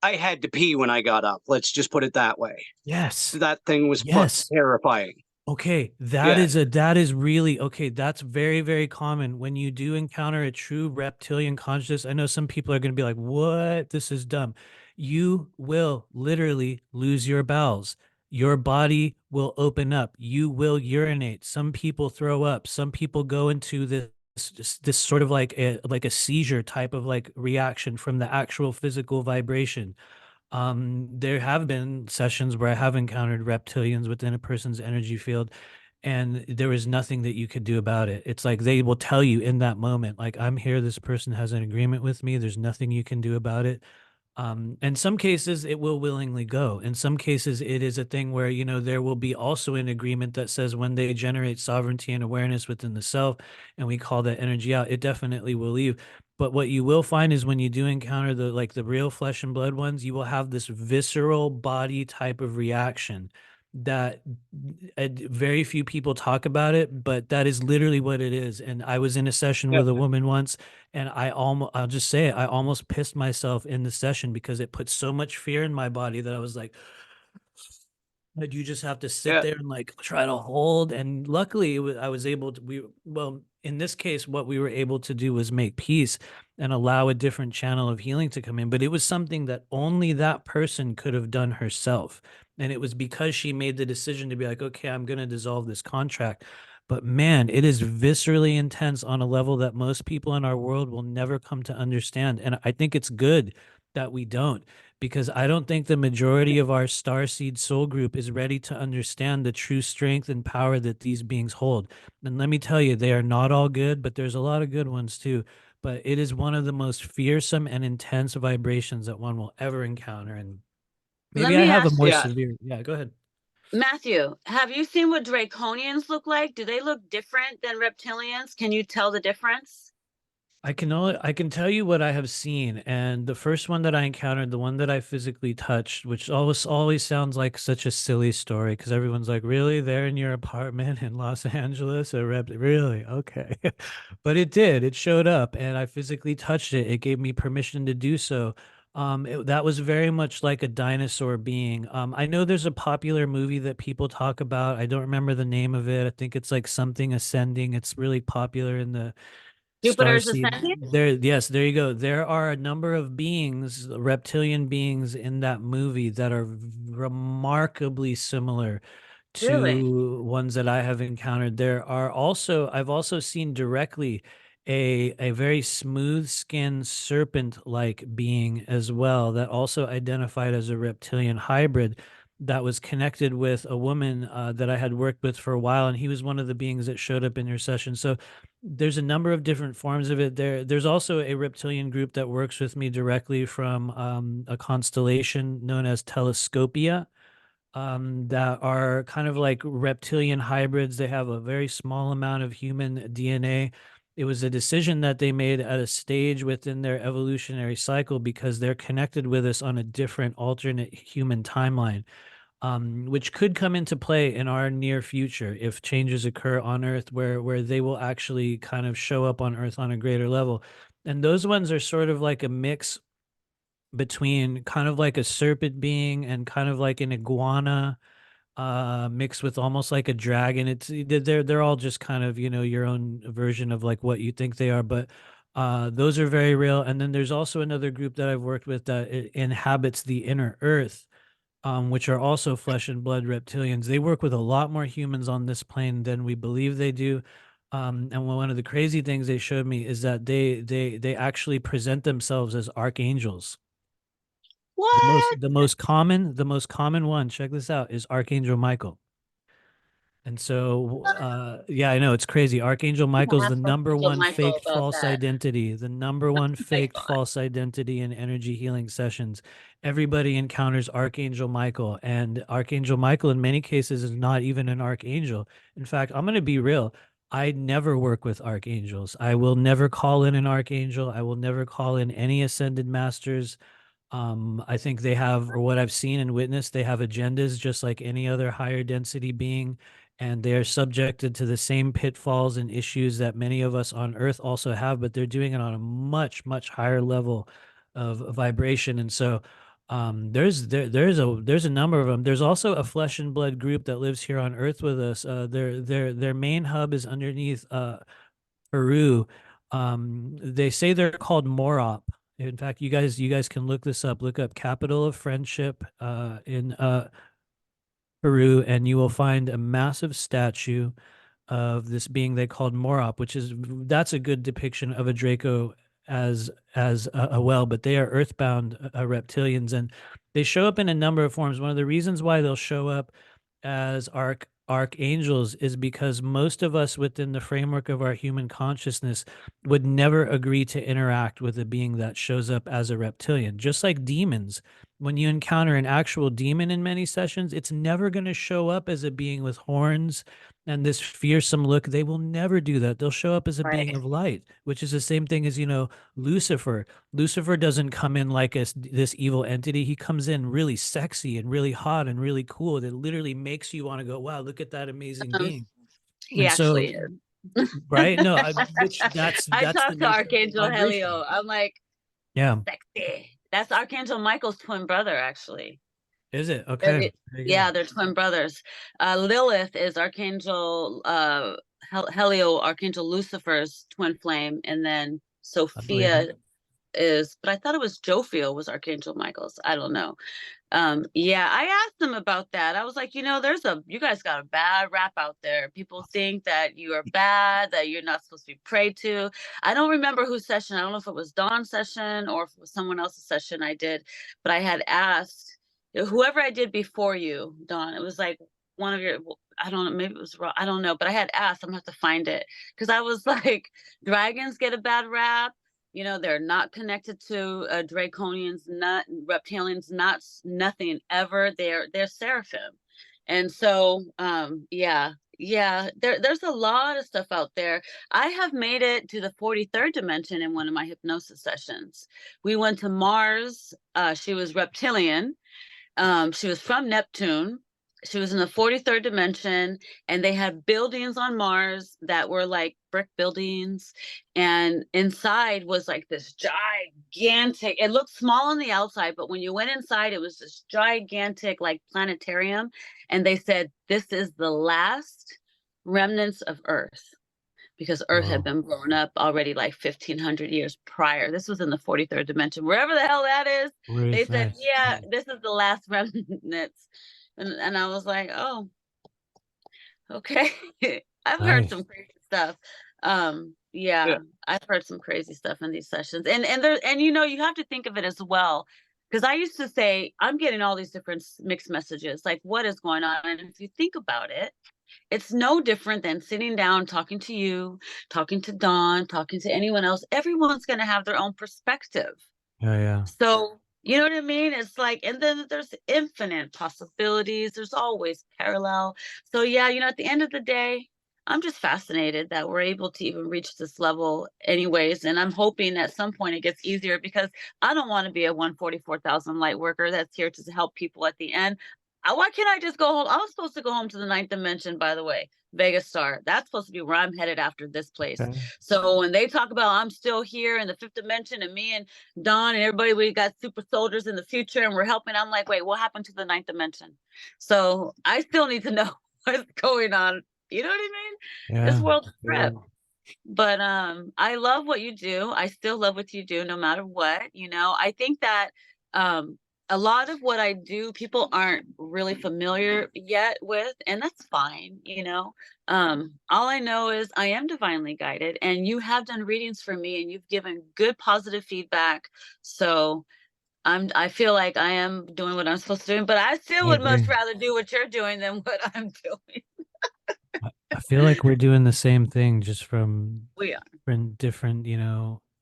I had to pee when I got up. Let's just put it that way. Yes. That thing was Yes. terrifying. Okay, that is really okay. That's very, very common when you do encounter a true reptilian consciousness. I know some people are going to be like, "What? This is dumb." You will literally lose your bowels. Your body will open up. You will urinate. Some people throw up. Some people go into this sort of like a seizure type of like reaction from the actual physical vibration. There have been sessions where I have encountered reptilians within a person's energy field, and there was nothing that you could do about it. It's like they will tell you in that moment, like, I'm here, this person has an agreement with me, there's nothing you can do about it. In some cases, it will willingly go. In some cases, it is a thing where, there will be also an agreement that says when they generate sovereignty and awareness within the self, and we call that energy out, it definitely will leave. But what you will find is when you do encounter the real flesh and blood ones, you will have this visceral body type of reaction that very few people talk about it, but that is literally what it is. And I was in a session with a woman once, and I'll just say it, I almost pissed myself in the session because it put so much fear in my body that I was like, that you just have to sit there and like try to hold. And luckily I was able to, well, in this case, what we were able to do was make peace and allow a different channel of healing to come in. But it was something that only that person could have done herself. And it was because she made the decision to be like, okay, I'm going to dissolve this contract. But man, it is viscerally intense on a level that most people in our world will never come to understand. And I think it's good that we don't, because I don't think the majority of our starseed soul group is ready to understand the true strength and power that these beings hold. And let me tell you, they are not all good, but there's a lot of good ones too. But it is one of the most fearsome and intense vibrations that one will ever encounter. And Let maybe I me have a ask more you, Yeah. severe. Yeah, go ahead. Matthew, have you seen what draconians look like? Do they look different than reptilians? Can you tell the difference? I can tell you what I have seen, and the first one that I encountered, the one that I physically touched, which always sounds like such a silly story because everyone's like, "Really? They're in your apartment in Los Angeles? Really? Okay." But it did. It showed up, and I physically touched it. It gave me permission to do so. That was very much like a dinosaur being. I know there's a popular movie that people talk about. I don't remember the name of it. I think it's like something ascending. It's really popular in the Jupiter's Starseed. ascending? Yes, there you go. There are a number of beings, reptilian beings in that movie that are remarkably similar Really? to ones that I have encountered. I've also seen directly a very smooth skinned serpent like being as well that also identified as a reptilian hybrid that was connected with a woman that I had worked with for a while, and he was one of the beings that showed up in your session. So there's a number of different forms of it. There's also a reptilian group that works with me directly from a constellation known as Telescopia, that are kind of like reptilian hybrids. They have a very small amount of human DNA. It was a decision that they made at a stage within their evolutionary cycle because they're connected with us on a different alternate human timeline, which could come into play in our near future if changes occur on Earth where they will actually kind of show up on Earth on a greater level. And those ones are sort of like a mix between kind of like a serpent being and kind of like an iguana mixed with almost like a dragon. They're all just kind of, your own version of like what you think they are, but those are very real. And then there's also another group that I've worked with that inhabits the inner Earth, which are also flesh and blood reptilians. They work with a lot more humans on this plane than we believe they do. And one of the crazy things they showed me is that they actually present themselves as archangels. The most What? the most common the most common one, check this out, is Archangel Michael. And so, yeah, I know it's crazy. Archangel I'm gonna Michael's the ask number Archangel one Michael faked about false that. identity, the number one My faked God. false identity in energy healing sessions. Everybody encounters Archangel Michael, and Archangel Michael, in many cases, is not even an archangel. In fact, I'm going to be real. I never work with archangels. I will never call in an archangel. I will never call in any ascended masters. I think they have, or what I've seen and witnessed, they have agendas just like any other higher density being, and they are subjected to the same pitfalls and issues that many of us on Earth also have, but they're doing it on a much, much higher level of vibration. And so there's a number of them. There's also a flesh and blood group that lives here on Earth with us. Their main hub is underneath Peru. They say they're called Morop. In fact, you guys can look this up. Look up Capital of Friendship in Peru, and you will find a massive statue of this being they called Morop, that's a good depiction of a Draco as a well, but they are earthbound reptilians, and they show up in a number of forms. One of the reasons why they'll show up as archangels is because most of us within the framework of our human consciousness would never agree to interact with a being that shows up as a reptilian. Just like demons, when you encounter an actual demon in many sessions, it's never going to show up as a being with horns and this fearsome look. They will never do that. They'll show up as a being Right. of light, which is the same thing as, Lucifer. Lucifer doesn't come in like this evil entity. He comes in really sexy and really hot and really cool. That literally makes you want to go, wow, look at that amazing Um, being. he And so, actually is. right? No, which that's I that's the talked to nature of the Archangel vibration. Helio. I'm like, Yeah. sexy. That's Archangel Michael's twin brother, actually. Is it? They're Okay. the- There you go. yeah, they're twin brothers. Lilith is Archangel Helio, Archangel Lucifer's twin flame, and then I believe Sophia it. is, but I thought it was Jophiel was Archangel Michael's. I don't know. Yeah, I asked them about that. I was like, you guys got a bad rap out there. People think that you are bad, that you're not supposed to be prayed to. I don't remember whose session. I don't know if it was Dawn's session or if it was someone else's session I did, but I had asked whoever I did before you, Dawn. It was like one of your, I don't know, maybe it was wrong. I don't know, but I had asked. I'm gonna have to find it because I was like, dragons get a bad rap. They're not connected to draconians, not reptilians, not nothing ever. They're seraphim. And so there's a lot of stuff out there. I have made it to the 43rd dimension in one of my hypnosis sessions. We went to Mars. She was reptilian. She was from Neptune. She was in the 43rd dimension, and they had buildings on Mars that were like brick buildings. And inside was like this gigantic, it looked small on the outside, but when you went inside, it was this gigantic, like planetarium. And they said, this is the last remnants of Earth, because Earth had been blown up already like 1,500 years prior. This was in the 43rd dimension, wherever the hell that is. They said, yeah, this is the last remnants. And I was like, oh, okay. I've heard some crazy stuff. Yeah, I've heard some crazy stuff in these sessions. And you have to think of it as well. Because I used to say, I'm getting all these different mixed messages, like what is going on? And if you think about it, it's no different than sitting down, talking to you, talking to Dawn, talking to anyone else. Everyone's going to have their own perspective. Yeah. So, you know what I mean? It's like, and then there's infinite possibilities. There's always parallel. So yeah, at the end of the day, I'm just fascinated that we're able to even reach this level anyways. And I'm hoping at some point it gets easier, because I don't want to be a 144,000 light worker that's here to help people at the end. Why can't I just go home? I was supposed to go home to the 9th dimension, by the way, Vegas Star. That's supposed to be where I'm headed after this place. Okay. So when they talk about I'm still here in the 5th dimension, and me and Don and everybody, we got super soldiers in the future and we're helping, I'm like, wait, what happened to the 9th dimension? So I still need to know what's going on. You know what I mean? Yeah. This world's a trip. But I love what you do. I still love what you do no matter what. I think that a lot of what I do, people aren't really familiar yet with, and that's fine. All I know is I am divinely guided, and you have done readings for me, and you've given good positive feedback. So I feel like I am doing what I'm supposed to do, but I still would much rather do what you're doing than what I'm doing. I feel like we're doing the same thing, just from We are. different,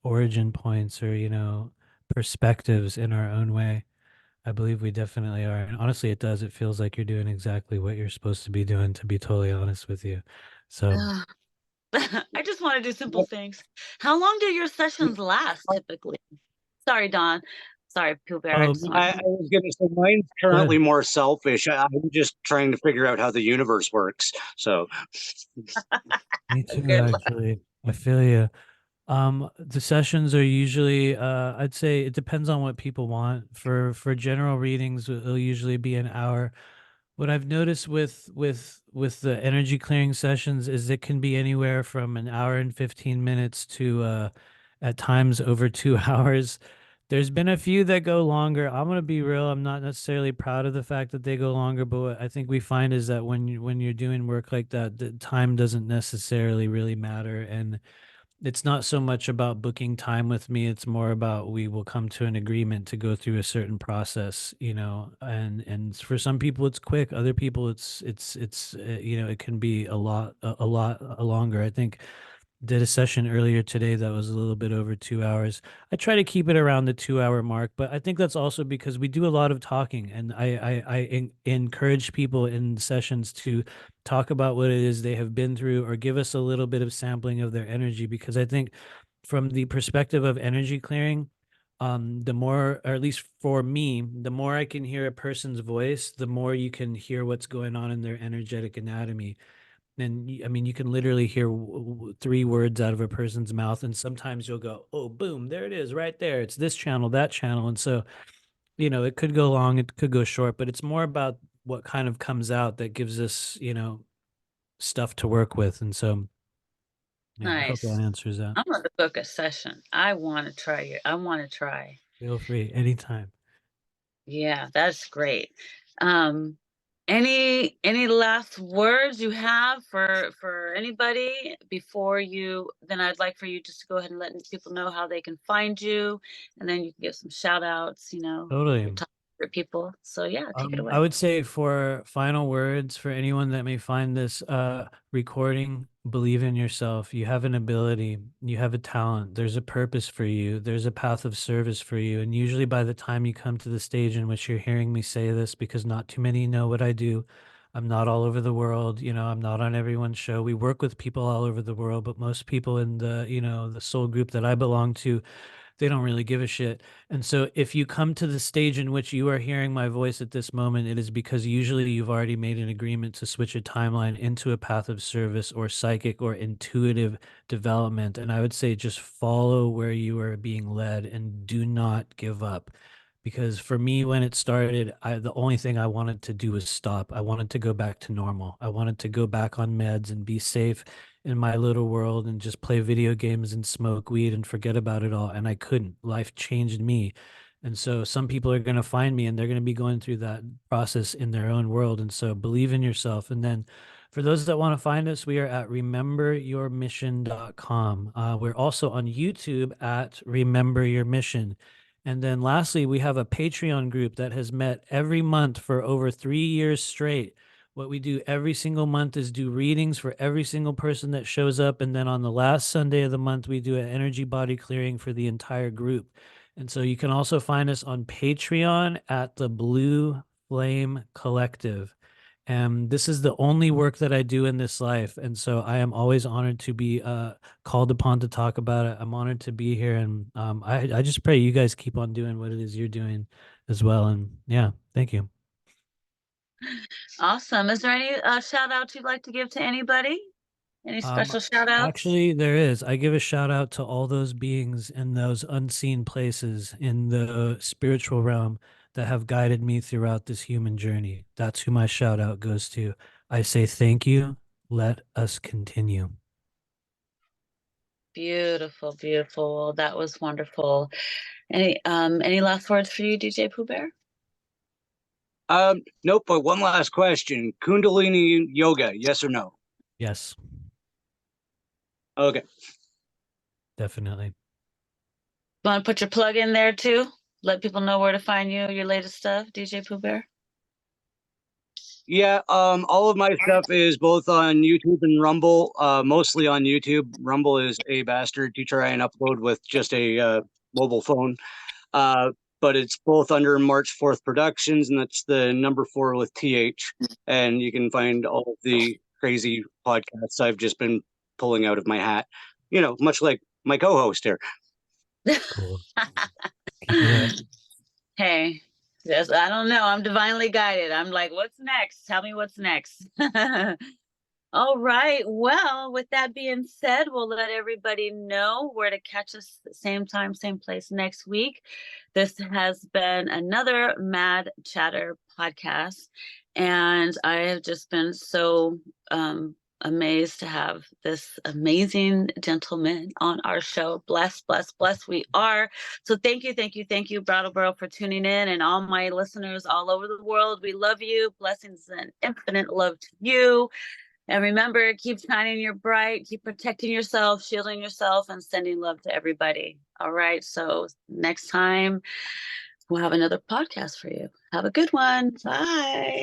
origin points or, perspectives in our own way. I believe we definitely are. And honestly, it does. It feels like you're doing exactly what you're supposed to be doing, to be totally honest with you. So I just want to do simple things. How long do your sessions last typically? Sorry, Don. Sorry, Pooh Bear. I was going to say mine's currently more selfish. I'm just trying to figure out how the universe works. So me too, actually. I feel you. The sessions are usually, I'd say it depends on what people want. For general readings, it'll usually be an hour. What I've noticed with the energy clearing sessions is it can be anywhere from an hour and 15 minutes to at times over 2 hours. There's been a few that go longer. I'm gonna be real. I'm not necessarily proud of the fact that they go longer, but what I think we find is that when you're doing work like that, the time doesn't necessarily really matter. And it's not so much about booking time with me. It's more about we will come to an agreement to go through a certain process, and for some people it's quick. Other people it's it can be a lot longer. I think did a session earlier today that was a little bit over 2 hours. I try to keep it around the 2 hour mark, but I think that's also because we do a lot of talking, and I encourage people in sessions to talk about what it is they have been through, or give us a little bit of sampling of their energy, because I think from the perspective of energy clearing, the more, or at least for me, the more I can hear a person's voice, the more you can hear what's going on in their energetic anatomy. And I mean, you can literally hear 3 words out of a person's mouth, and sometimes you'll go, "Oh, boom, there it is, right there. It's this channel, that channel." And so, it could go long, it could go short, but it's more about what kind of comes out that gives us, stuff to work with. And so, Yeah, I hope Nice. that answers that. I'm going to book a session. I want to try it. I want to try. Feel free anytime. Yeah, that's great. Um, any last words you have for anybody before you? Then I'd like for you just to go ahead and let people know how they can find you, and then you can give some shout outs. Totally. Your top favorite people. So yeah, take it away. I would say for final words for anyone that may find this recording, believe in yourself. You have an ability, you have a talent, there's a purpose for you, there's a path of service for you. And usually by the time you come to the stage in which you're hearing me say this, because not too many know what I do. I'm not all over the world, I'm not on everyone's show. We work with people all over the world, but most people in the, the soul group that I belong to, they don't really give a shit. And so if you come to the stage in which you are hearing my voice at this moment, it is because usually you've already made an agreement to switch a timeline into a path of service or psychic or intuitive development. And I would say just follow where you are being led and do not give up. Because for me, when it started, the only thing I wanted to do was stop. I wanted to go back to normal. I wanted to go back on meds and be safe in my little world and just play video games and smoke weed and forget about it all. And I couldn't. Life changed me. And so some people are going to find me and they're going to be going through that process in their own world. And so believe in yourself. And then for those that want to find us, we are at rememberyourmission.com. We're also on YouTube at Remember Your Mission. And then lastly, we have a Patreon group that has met every month for over 3 years straight. What we do every single month is do readings for every single person that shows up. And then on the last Sunday of the month, we do an energy body clearing for the entire group. And so you can also find us on Patreon at the Blue Flame Collective. And this is the only work that I do in this life. And so I am always honored to be called upon to talk about it. I'm honored to be here. And I just pray you guys keep on doing what it is you're doing as well. And yeah, thank you. Awesome. Is there any shout outs you'd like to give to anybody? Any special shout outs? Actually, there is. I give a shout out to all those beings in those unseen places in the spiritual realm that have guided me throughout this human journey. That's who my shout out goes to. I say thank you. Let us continue. Beautiful, beautiful. That was wonderful. Any last words for you, DJ Pooh Bear? Nope, but one last question. Kundalini yoga, yes or no? Yes, Okay. definitely. Want to put your plug in there too? Let people know where to find you, your latest stuff, DJ Pooh Bear? Yeah, all of my stuff is both on YouTube and Rumble, mostly on YouTube. Rumble is a bastard to try and upload with just a mobile phone. But it's both under March 4th Productions, and that's the number 4 with TH. And you can find all of the crazy podcasts I've just been pulling out of my hat, much like my co-host here. Cool. Keep it up. Hey, yes, I don't know. I'm divinely guided. I'm like, what's next? Tell me what's next. All right. Well, with that being said, we'll let everybody know where to catch us at the same time, same place next week. This has been another Mad Chatter podcast. And I have just been so amazed to have this amazing gentleman on our show. Bless, bless, bless we are. So thank you, Brattleboro, for tuning in, and all my listeners all over the world. We love you. Blessings and infinite love to you. And remember, keep shining your bright, keep protecting yourself, shielding yourself, and sending love to everybody. All right. So next time we'll have another podcast for you. Have a good one. Bye.